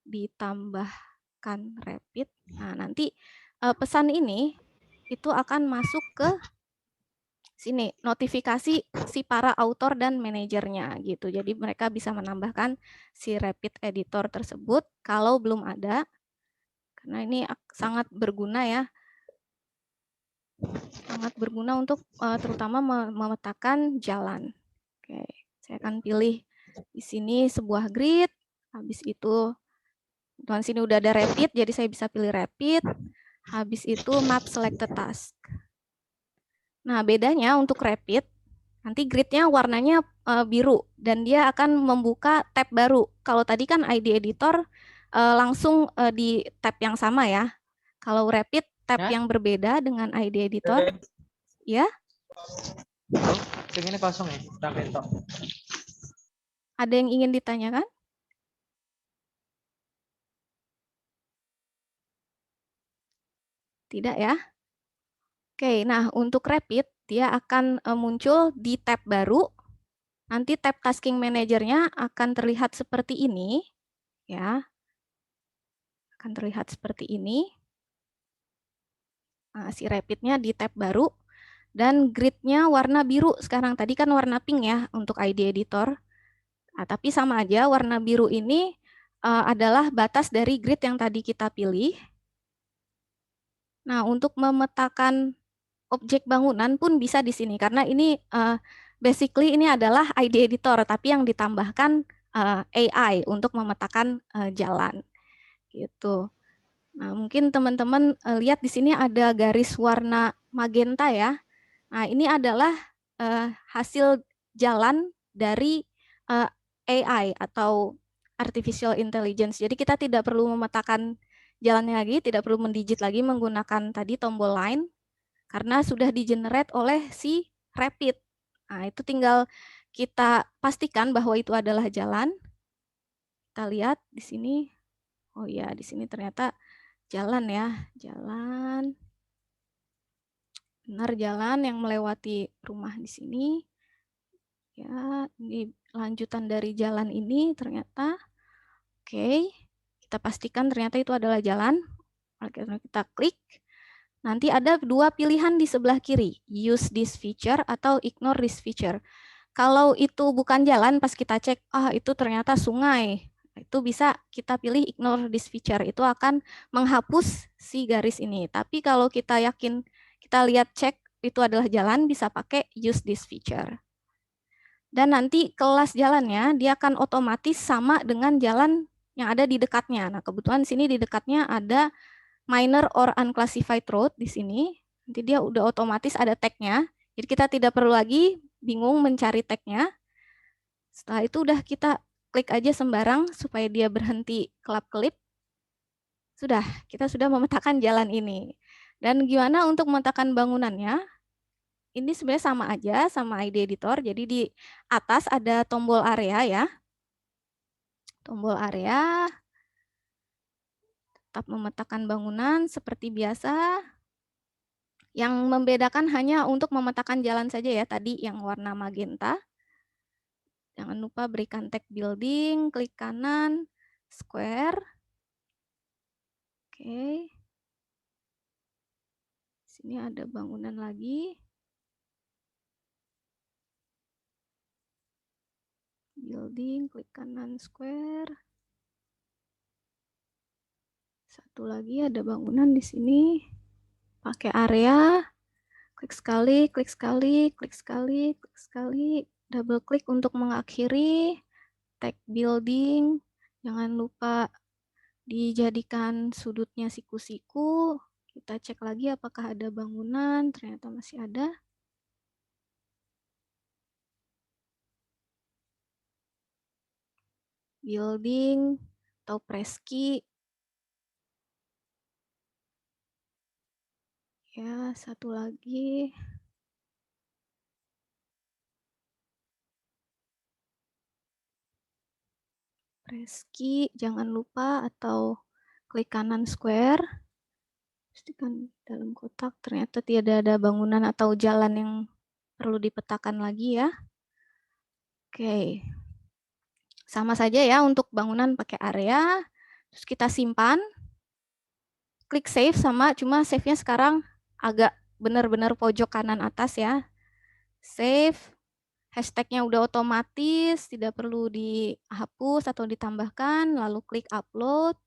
ditambahkan rapid. Nah, nanti pesan ini itu akan masuk ke sini, notifikasi si para author dan manajernya gitu. Jadi mereka bisa menambahkan si rapid editor tersebut kalau belum ada. Karena ini sangat berguna ya. Sangat berguna untuk terutama memetakan jalan. Oke, saya akan pilih di sini sebuah grid. Habis itu di sini udah ada rapid, jadi saya bisa pilih rapid. Habis itu map selected task. Nah, bedanya untuk rapid, nanti gridnya warnanya biru dan dia akan membuka tab baru. Kalau tadi kan ID editor langsung di tab yang sama ya. Kalau rapid tab yang berbeda dengan ID editor. Ya. Ini kosong ya, ada yang ingin ditanyakan? Tidak ya? Oke, nah untuk rapid dia akan muncul di tab baru. Nanti tab tasking manajernya akan terlihat seperti ini, ya. Akan terlihat seperti ini. Nah, Nah, si rapidnya di tab baru, dan grid-nya warna biru sekarang. Tadi kan warna pink ya untuk ID editor. Nah, tapi sama aja, warna biru ini adalah batas dari grid yang tadi kita pilih. Nah, untuk memetakan objek bangunan pun bisa di sini, karena ini basically ini adalah ID editor, tapi yang ditambahkan AI untuk memetakan jalan. Gitu. Nah, mungkin teman-teman lihat di sini ada garis warna magenta ya. Nah, ini adalah hasil jalan dari AI atau artificial intelligence. Jadi kita tidak perlu memetakan jalannya lagi, tidak perlu mendigit lagi menggunakan tadi tombol line, karena sudah di-generate oleh si Rapid. Nah, itu tinggal kita pastikan bahwa itu adalah jalan. Kita lihat di sini. Oh ya, di sini ternyata jalan ya, jalan. Benar, jalan yang melewati rumah di sini. Ya, ini lanjutan dari jalan ini ternyata. Oke, kita pastikan ternyata itu adalah jalan. Kita klik. Nanti ada dua pilihan di sebelah kiri, use this feature atau ignore this feature. Kalau itu bukan jalan, pas kita cek, itu ternyata sungai. Itu bisa kita pilih ignore this feature, itu akan menghapus si garis ini. Tapi kalau kita yakin, kita lihat cek itu adalah jalan, bisa pakai use this feature. Dan nanti kelas jalannya dia akan otomatis sama dengan jalan yang ada di dekatnya. Nah, kebetulan di sini di dekatnya ada minor or unclassified road di sini. Nanti dia udah otomatis ada tag-nya. Jadi kita tidak perlu lagi bingung mencari tag-nya. Setelah itu udah kita klik aja sembarang supaya dia berhenti kelap-kelip. Sudah, kita sudah memetakan jalan ini. Dan gimana untuk memetakan bangunannya? Ini sebenarnya sama aja sama ID editor. Jadi di atas ada tombol area ya. Tombol area. Tetap memetakan bangunan seperti biasa. Yang membedakan hanya untuk memetakan jalan saja ya, tadi yang warna magenta. Jangan lupa berikan tag building, klik kanan, square. Oke. Sini ada bangunan lagi. Building, klik kanan, square. Satu lagi ada bangunan di sini. Pakai area. Klik sekali, klik sekali, klik sekali, klik sekali. Double klik untuk mengakhiri. Tag building. Jangan lupa dijadikan sudutnya siku-siku. Kita cek lagi apakah ada bangunan. Ternyata masih ada. Building atau press key. Ya, satu lagi. Press key, jangan lupa, atau klik kanan square. Pastikan dalam kotak, ternyata tidak ada bangunan atau jalan yang perlu dipetakan lagi ya. Oke. Sama saja ya untuk bangunan pakai area. Terus kita simpan. Klik save sama, cuma save-nya sekarang agak benar-benar pojok kanan atas ya. Save. Hashtag-nya udah otomatis, tidak perlu dihapus atau ditambahkan, lalu klik upload.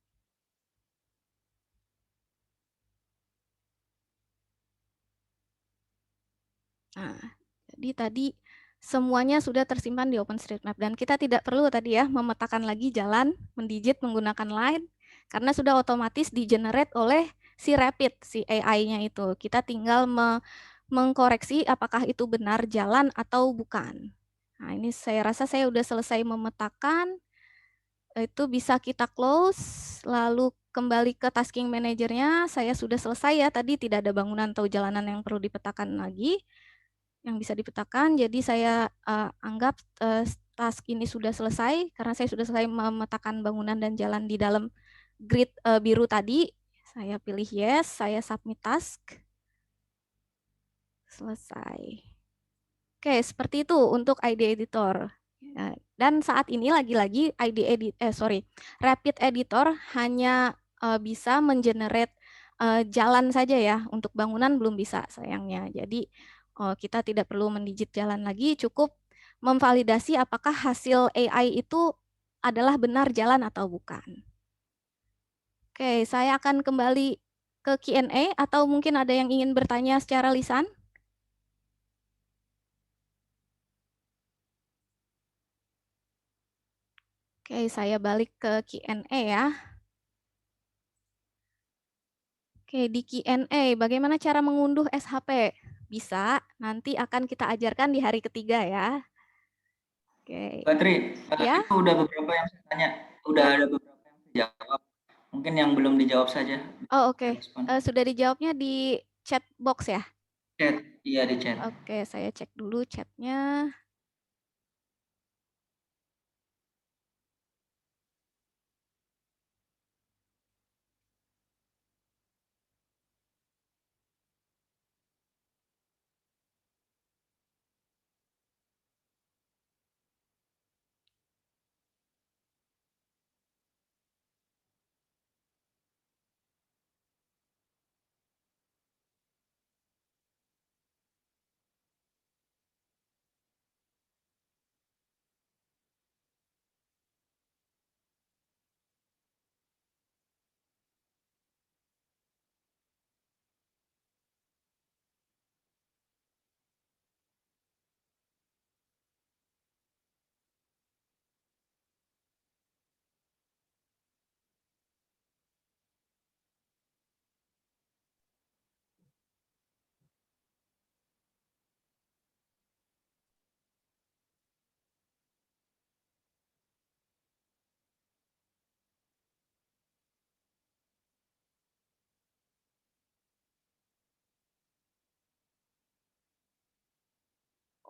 Nah, jadi tadi semuanya sudah tersimpan di OpenStreetMap dan kita tidak perlu tadi ya memetakan lagi jalan, mendigit menggunakan line, karena sudah otomatis di-generate oleh si Rapid, si AI-nya itu. Kita tinggal mengkoreksi apakah itu benar jalan atau bukan. Nah, ini saya rasa saya udah selesai memetakan. Itu bisa kita close, lalu kembali ke tasking manajernya. Saya sudah selesai ya, tadi tidak ada bangunan atau jalanan yang perlu dipetakan lagi, yang bisa dipetakan. Jadi saya anggap task ini sudah selesai, karena saya sudah selesai memetakan bangunan dan jalan di dalam grid biru tadi. Saya pilih yes, saya submit task. Selesai. Oke, seperti itu untuk ID editor. Dan saat ini lagi-lagi Rapid Editor hanya bisa mengenerate jalan saja ya, untuk bangunan belum bisa sayangnya. Jadi kita tidak perlu mendigit jalan lagi, cukup memvalidasi apakah hasil AI itu adalah benar jalan atau bukan. Oke, saya akan kembali ke Q&A atau mungkin ada yang ingin bertanya secara lisan? Oke, saya balik ke Q&A ya. Oke, di Q&A, bagaimana cara mengunduh SHP? Bisa, nanti akan kita ajarkan di hari ketiga ya. Oke. Mbak Tri, Ya? itu udah beberapa yang saya tanya. Udah Ya? ada beberapa yang saya jawab. Mungkin yang belum dijawab saja. Oh, oke. Respon. Sudah dijawabnya di chat box ya? Chat, iya di chat. Oke, saya cek dulu chatnya.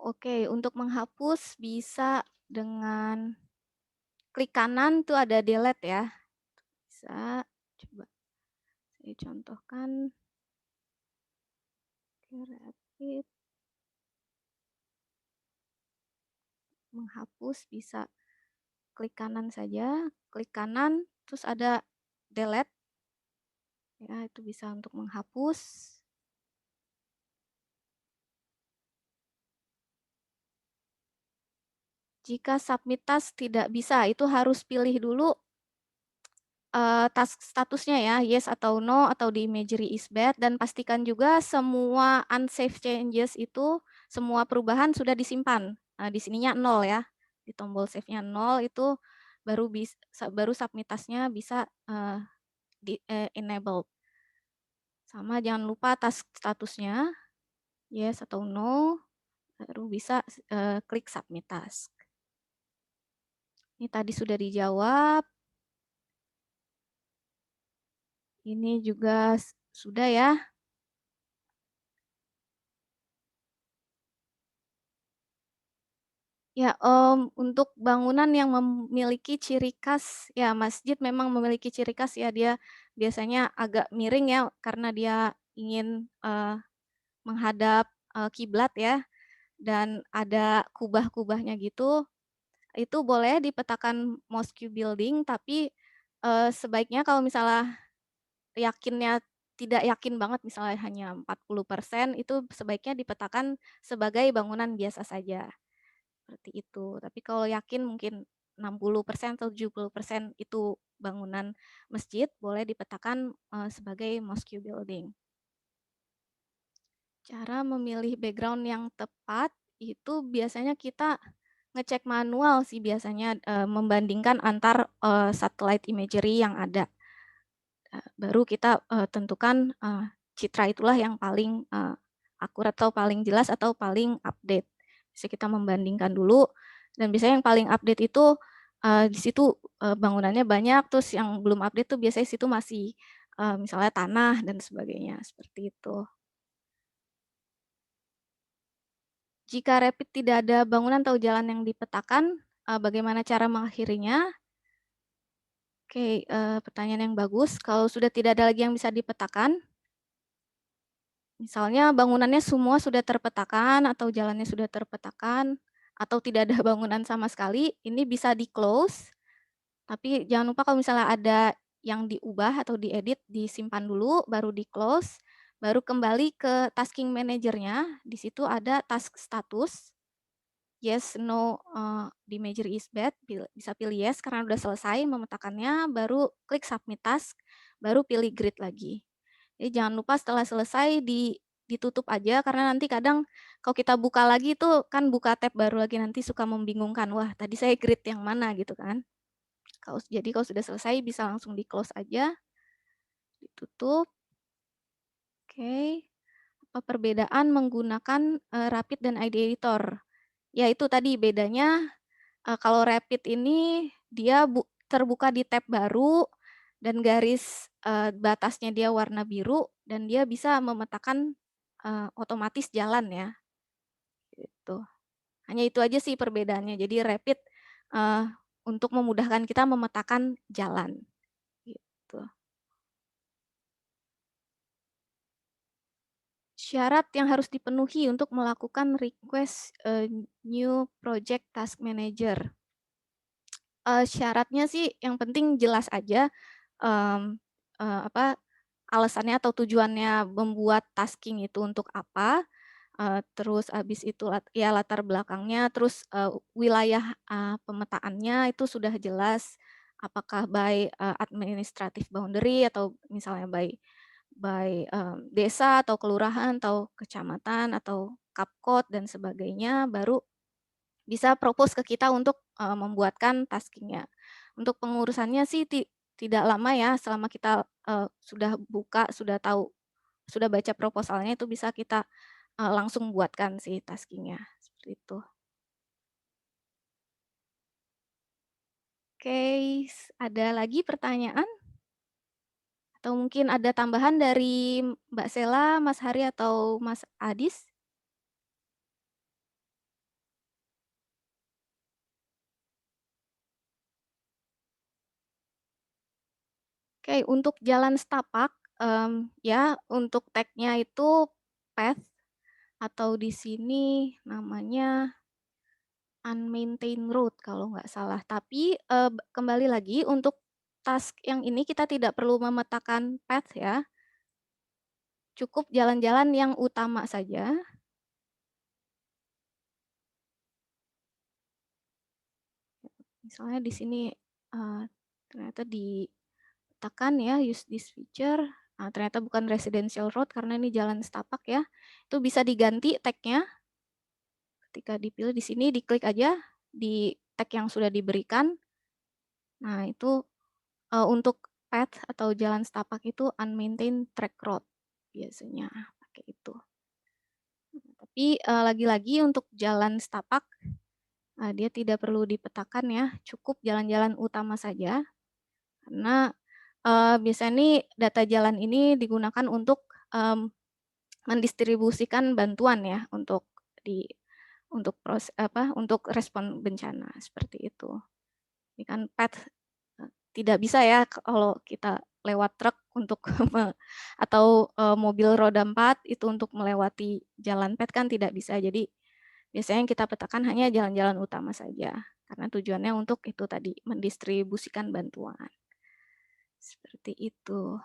Oke, untuk menghapus bisa dengan klik kanan tuh ada delete ya. Bisa, coba saya contohkan. Rapid. Menghapus bisa klik kanan saja, klik kanan, terus ada delete. Ya, itu bisa untuk menghapus. Jika submit task tidak bisa, itu harus pilih dulu task statusnya ya, yes atau no, atau di imagery is bad, dan pastikan juga semua unsafe changes itu, semua perubahan sudah disimpan. Nah, di sininya 0 ya, di tombol save-nya 0 itu baru submit task-nya bisa di enabled. Sama jangan lupa task statusnya, yes atau no, baru bisa klik submit task. Ini tadi sudah dijawab. Ini juga sudah ya. Ya, untuk bangunan yang memiliki ciri khas, ya masjid memang memiliki ciri khas ya, dia biasanya agak miring ya, karena dia ingin menghadap kiblat ya, dan ada kubah-kubahnya gitu. Itu boleh dipetakan mosque building, tapi sebaiknya kalau misalnya yakinnya tidak yakin banget, misalnya hanya 40%, itu sebaiknya dipetakan sebagai bangunan biasa saja. Seperti itu. Tapi kalau yakin mungkin 60% atau 70% itu bangunan masjid, boleh dipetakan sebagai mosque building. Cara memilih background yang tepat itu biasanya kita ngecek manual sih biasanya, membandingkan antar satellite imagery yang ada. Baru kita tentukan citra itulah yang paling akurat atau paling jelas atau paling update. Bisa kita membandingkan dulu, dan biasanya yang paling update itu di situ bangunannya banyak, terus yang belum update tuh biasanya situ masih misalnya tanah dan sebagainya, seperti itu. Jika rapid tidak ada bangunan atau jalan yang dipetakan, bagaimana cara mengakhirinya? Oke, pertanyaan yang bagus. Kalau sudah tidak ada lagi yang bisa dipetakan, misalnya bangunannya semua sudah terpetakan atau jalannya sudah terpetakan atau tidak ada bangunan sama sekali, ini bisa di close. Tapi jangan lupa kalau misalnya ada yang diubah atau diedit disimpan dulu, baru di-close, baru kembali ke tasking manager-nya. Di situ ada task status, yes, no, di major is bad, bisa pilih yes karena udah selesai memetakannya, baru klik submit task, baru pilih grid lagi. Jadi jangan lupa setelah selesai ditutup aja, karena nanti kadang kalau kita buka lagi tuh kan buka tab baru lagi, nanti suka membingungkan, wah tadi saya grid yang mana gitu kan. Jadi kalau sudah selesai bisa langsung di close aja, ditutup. Oke. Apa perbedaan menggunakan Rapid dan ID Editor? Ya itu tadi bedanya, kalau Rapid ini dia terbuka di tab baru dan garis batasnya dia warna biru dan dia bisa memetakan otomatis jalan ya. Gitu. Hanya itu aja sih perbedaannya. Jadi Rapid untuk memudahkan kita memetakan jalan. Gitu. Syarat yang harus dipenuhi untuk melakukan request new project task manager. Syaratnya sih yang penting jelas aja alasannya atau tujuannya membuat tasking itu untuk apa. Terus habis itu ya latar belakangnya, terus wilayah pemetaannya itu sudah jelas. Apakah by administrative boundary atau misalnya by desa atau kelurahan atau kecamatan atau kapkot dan sebagainya, baru bisa propose ke kita untuk membuatkan taskingnya. Untuk pengurusannya sih tidak lama ya, selama kita sudah buka, sudah tahu, sudah baca proposalnya itu bisa kita langsung buatkan sih taskingnya, seperti itu. Oke, ada lagi pertanyaan? Atau mungkin ada tambahan dari Mbak Sela, Mas Hari, atau Mas Adis? Oke, untuk jalan setapak, ya untuk tag-nya itu path, atau di sini namanya unmaintained road kalau nggak salah. Tapi kembali lagi untuk task yang ini kita tidak perlu memetakan path ya. Cukup jalan-jalan yang utama saja. Misalnya di sini ternyata ditekan ya, use this feature. Nah, ternyata bukan residential road karena ini jalan setapak ya. Itu bisa diganti tag-nya. Ketika dipilih di sini, diklik aja di tag yang sudah diberikan. Nah, itu untuk path atau jalan setapak itu unmaintained track road. Biasanya pakai itu. Tapi lagi-lagi untuk jalan setapak, dia tidak perlu dipetakan ya, cukup jalan-jalan utama saja. Karena biasanya nih data jalan ini digunakan untuk mendistribusikan bantuan ya untuk untuk respon bencana seperti itu. Ini kan path tidak bisa ya kalau kita lewat truk untuk atau mobil roda 4 itu untuk melewati jalan path kan tidak bisa. Jadi biasanya yang kita petakan hanya jalan-jalan utama saja karena tujuannya untuk itu tadi mendistribusikan bantuan. Seperti itu.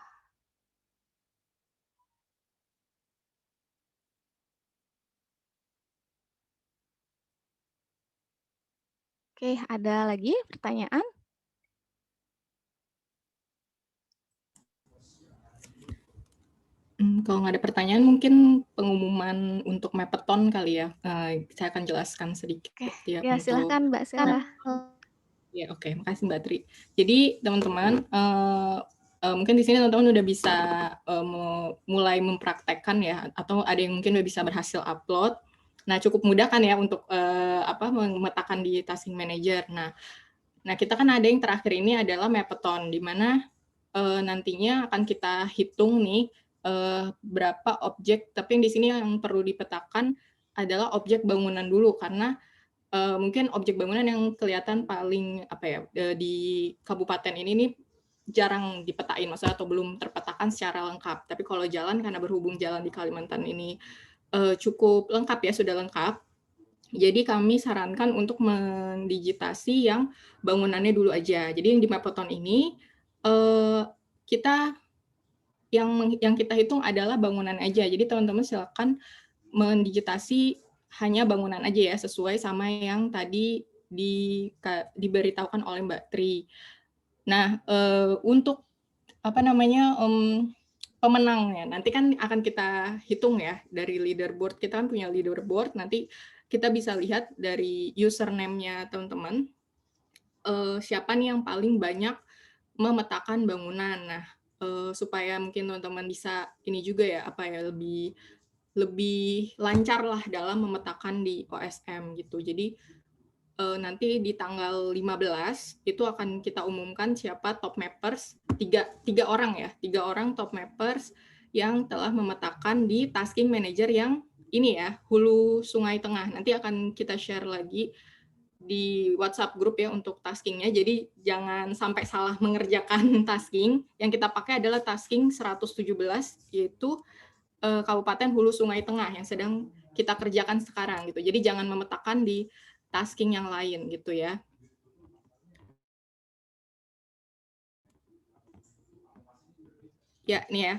Oke, ada lagi pertanyaan? Kalau nggak ada pertanyaan, mungkin pengumuman untuk Mappeton kali ya. Saya akan jelaskan sedikit. Oke, Ya, ya silakan Mbak Sela. Ya, oke. Makasih Mbak Tri. Jadi teman-teman, mungkin di sini teman-teman udah bisa mulai mempraktekkan ya, atau ada yang mungkin udah bisa berhasil upload. Nah, cukup mudah kan ya untuk memetakan di tasking manager. Nah, kita kan ada yang terakhir ini adalah Mappeton, di mana nantinya akan kita hitung nih berapa objek, tapi yang di sini yang perlu dipetakan adalah objek bangunan dulu, karena mungkin objek bangunan yang kelihatan paling di kabupaten ini nih jarang dipetain, maksudnya atau belum terpetakan secara lengkap. Tapi kalau jalan, karena berhubung jalan di Kalimantan ini cukup lengkap ya, sudah lengkap. Jadi kami sarankan untuk mendigitasi yang bangunannya dulu aja. Jadi yang di Mappeton ini kita yang kita hitung adalah bangunan aja. Jadi teman-teman silakan mendigitasi hanya bangunan aja ya, sesuai sama yang tadi diberitahukan oleh Mbak Tri. Nah, untuk pemenangnya nanti kan akan kita hitung ya dari leaderboard. Kita kan punya leaderboard, nanti kita bisa lihat dari username-nya teman-teman, siapa nih yang paling banyak memetakan bangunan. Nah, supaya mungkin teman-teman bisa ini juga ya, lebih lancar lah dalam memetakan di OSM gitu. Jadi nanti di tanggal 15 itu akan kita umumkan siapa top mappers, tiga orang top mappers yang telah memetakan di tasking manager yang ini ya, Hulu Sungai Tengah. Nanti akan kita share lagi di WhatsApp grup ya untuk taskingnya. Jadi jangan sampai salah mengerjakan tasking. Yang kita pakai adalah tasking 117, yaitu Kabupaten Hulu Sungai Tengah yang sedang kita kerjakan sekarang gitu. Jadi jangan memetakan di tasking yang lain gitu ya. Ya, nih ya,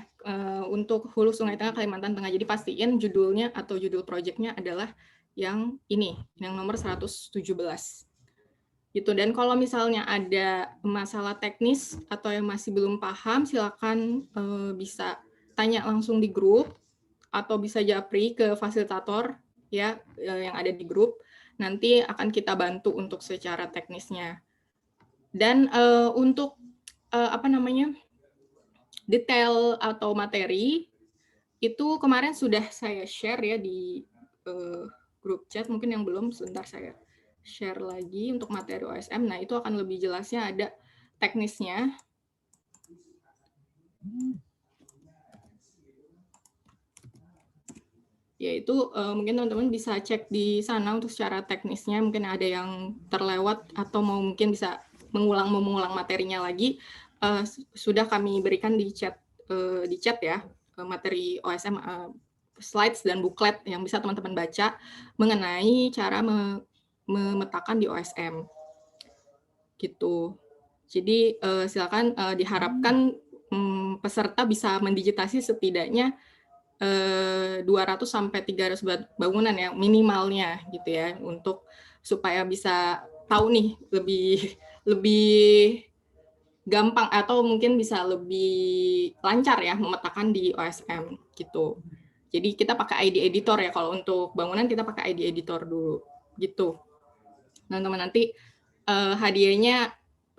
untuk Hulu Sungai Tengah Kalimantan Tengah. Jadi pastiin judulnya atau judul proyeknya adalah yang ini, yang nomor 117. Gitu. Dan kalau misalnya ada masalah teknis atau yang masih belum paham, silakan bisa tanya langsung di grup atau bisa japri ke fasilitator ya yang ada di grup. Nanti akan kita bantu untuk secara teknisnya. Dan untuk detail atau materi itu kemarin sudah saya share ya di grup chat. Mungkin yang belum, sebentar saya share lagi untuk materi OSM. Nah, itu akan lebih jelasnya, ada teknisnya. Yaitu mungkin teman-teman bisa cek di sana untuk secara teknisnya. Mungkin ada yang terlewat atau mungkin bisa mengulang materinya lagi. Sudah kami berikan di chat ya, materi OSM, slides dan booklet yang bisa teman-teman baca mengenai cara memetakan di OSM gitu. Jadi silakan diharapkan peserta bisa mendigitasi setidaknya 200 sampai 300 bangunan ya minimalnya gitu ya, untuk supaya bisa tahu nih lebih gampang atau mungkin bisa lebih lancar ya memetakan di OSM gitu. Jadi kita pakai ID editor ya, kalau untuk bangunan kita pakai ID editor dulu gitu. Teman-teman, nanti hadiahnya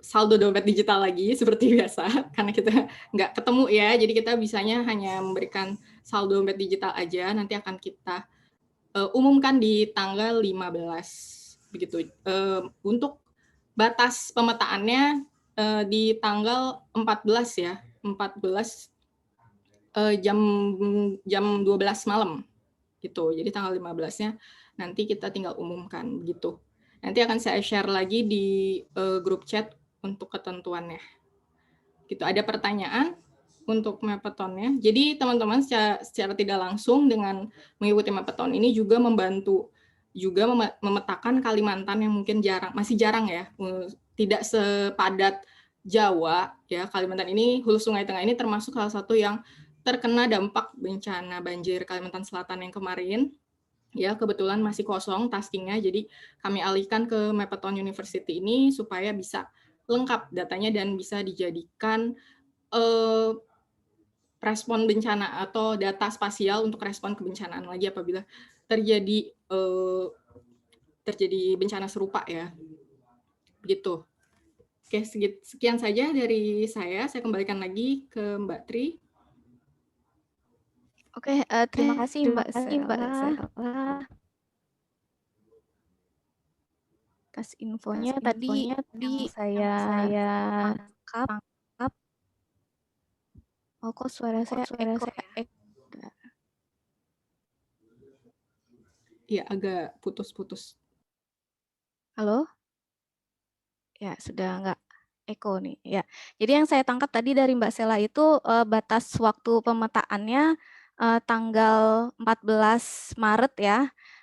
saldo dompet digital lagi seperti biasa karena kita nggak ketemu ya, jadi kita bisanya hanya memberikan saldo dompet digital aja. Nanti akan kita umumkan di tanggal 15 begitu. Untuk batas pemetaannya di tanggal 14 ya, 14 jam 12 malam gitu. Jadi tanggal 15-nya nanti kita tinggal umumkan gitu. Nanti akan saya share lagi di grup chat untuk ketentuannya. Gitu. Ada pertanyaan untuk Mappeton-nya. Jadi teman-teman secara tidak langsung dengan mengikuti Mappeton ini juga membantu juga memetakan Kalimantan yang mungkin masih jarang ya, tidak sepadat Jawa ya. Kalimantan ini, Hulu Sungai Tengah ini termasuk salah satu yang terkena dampak bencana banjir Kalimantan Selatan yang kemarin. Ya, kebetulan masih kosong taskingnya, jadi kami alihkan ke Mappeton University ini supaya bisa lengkap datanya dan bisa dijadikan respon bencana atau data spasial untuk respon kebencanaan lagi apabila terjadi bencana serupa ya. Begitu. Oke, sekian saja dari saya. Saya kembalikan lagi ke Mbak Tri. Oke, terima kasih Mbak Sela. Atas infonya tadi saya tangkap. Oh, kok suara saya eko ya? Iya, agak putus-putus. Halo? Ya, sudah nggak eko nih. Ya, jadi yang saya tangkap tadi dari Mbak Sela itu batas waktu pemetaannya tanggal 14 Maret ya.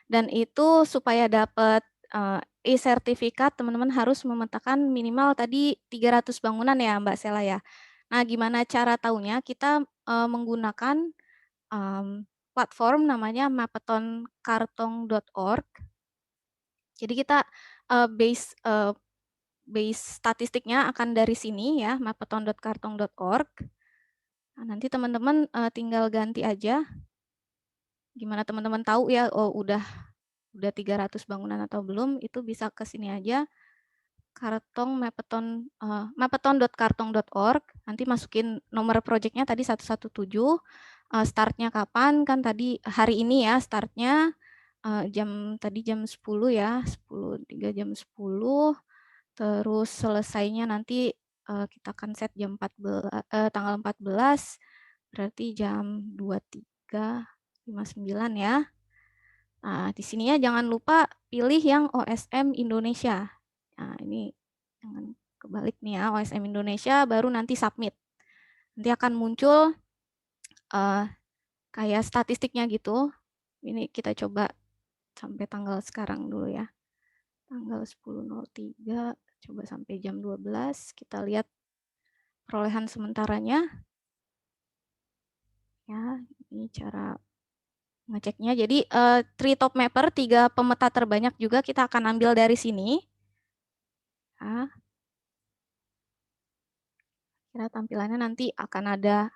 Dan itu supaya dapat e-sertifikat teman-teman harus memetakan minimal tadi 300 bangunan ya Mbak Sela ya. Nah, gimana cara taunya? Kita menggunakan platform namanya mappetonkartong.org. Jadi kita base statistiknya akan dari sini ya, mappeton.kartong.org. Nah, nanti teman-teman tinggal ganti aja. Gimana teman-teman tahu ya, oh udah 300 bangunan atau belum, itu bisa ke sini aja. mappeton.kartong.org, nanti masukin nomor projectnya tadi 117, startnya kapan, kan tadi hari ini ya startnya, jam 10 ya, 10.03 jam 10, terus selesainya nanti kita akan set jam tanggal 14, berarti jam 23.59 ya. Nah, di sini ya jangan lupa pilih yang OSM Indonesia. Nah, ini jangan kebalik nih ya, OSM Indonesia, baru nanti submit. Nanti akan muncul kayak statistiknya gitu. Ini kita coba sampai tanggal sekarang dulu ya. Tanggal 10.03, coba sampai jam 12, kita lihat perolehan sementaranya. Ya, ini cara ngeceknya. Jadi Tree Top Mapper, 3 pemeta terbanyak juga kita akan ambil dari sini. Nah, kira tampilannya nanti akan ada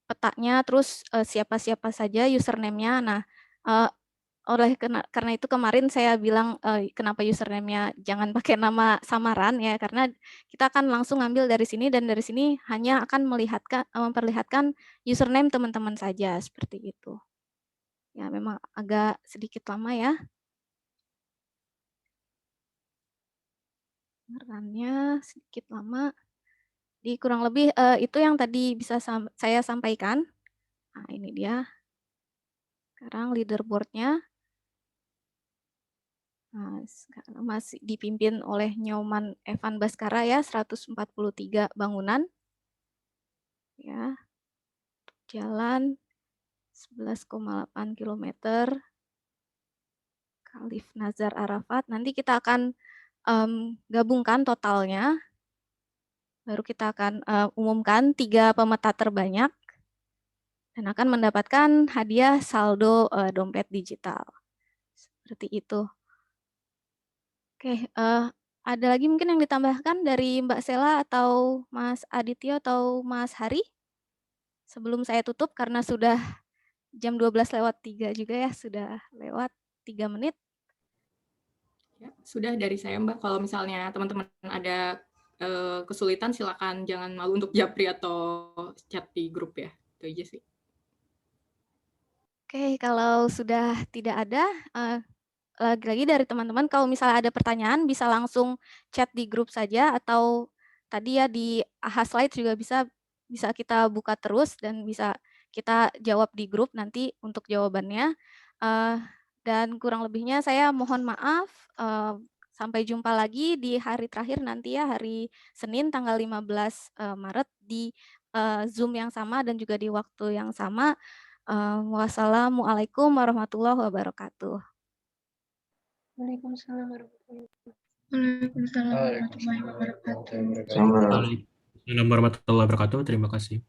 petanya, terus siapa-siapa saja username-nya. Nah, karena itu kemarin saya bilang kenapa username-nya jangan pakai nama samaran ya, karena kita akan langsung ambil dari sini dan dari sini hanya akan memperlihatkan username teman-teman saja seperti itu. Ya, memang agak sedikit lama ya. Run-nya sedikit lama. Di kurang lebih itu yang tadi bisa saya sampaikan. Nah, ini dia. Sekarang leaderboard-nya. Nah, sekarang masih dipimpin oleh Nyoman Evan Baskara ya, 143 bangunan. Ya. Jalan 11,8 km. Khalif Nazar Arafat. Nanti kita akan gabungkan totalnya. Baru kita akan umumkan 3 pemeta terbanyak dan akan mendapatkan hadiah saldo dompet digital. Seperti itu. Oke, ada lagi mungkin yang ditambahkan dari Mbak Sela atau Mas Aditya atau Mas Hari? Sebelum saya tutup karena sudah jam 12:03 juga ya, sudah lewat 3 menit. Ya, sudah dari saya Mbak. Kalau misalnya teman-teman ada kesulitan silakan jangan malu untuk japri atau chat di grup ya. Itu aja sih. Oke, kalau sudah tidak ada, lagi-lagi dari teman-teman kalau misalnya ada pertanyaan bisa langsung chat di grup saja atau tadi ya di AHA Slide juga bisa kita buka terus dan bisa kita jawab di grup nanti untuk jawabannya. Dan kurang lebihnya saya mohon maaf. Sampai jumpa lagi di hari terakhir nanti ya, hari Senin tanggal 15 Maret di Zoom yang sama dan juga di waktu yang sama. Wassalamualaikum warahmatullahi wabarakatuh. Waalaikumsalam warahmatullahi wabarakatuh. Waalaikumsalam warahmatullahi wabarakatuh. Waalaikumsalam warahmatullahi wabarakatuh. Terima kasih.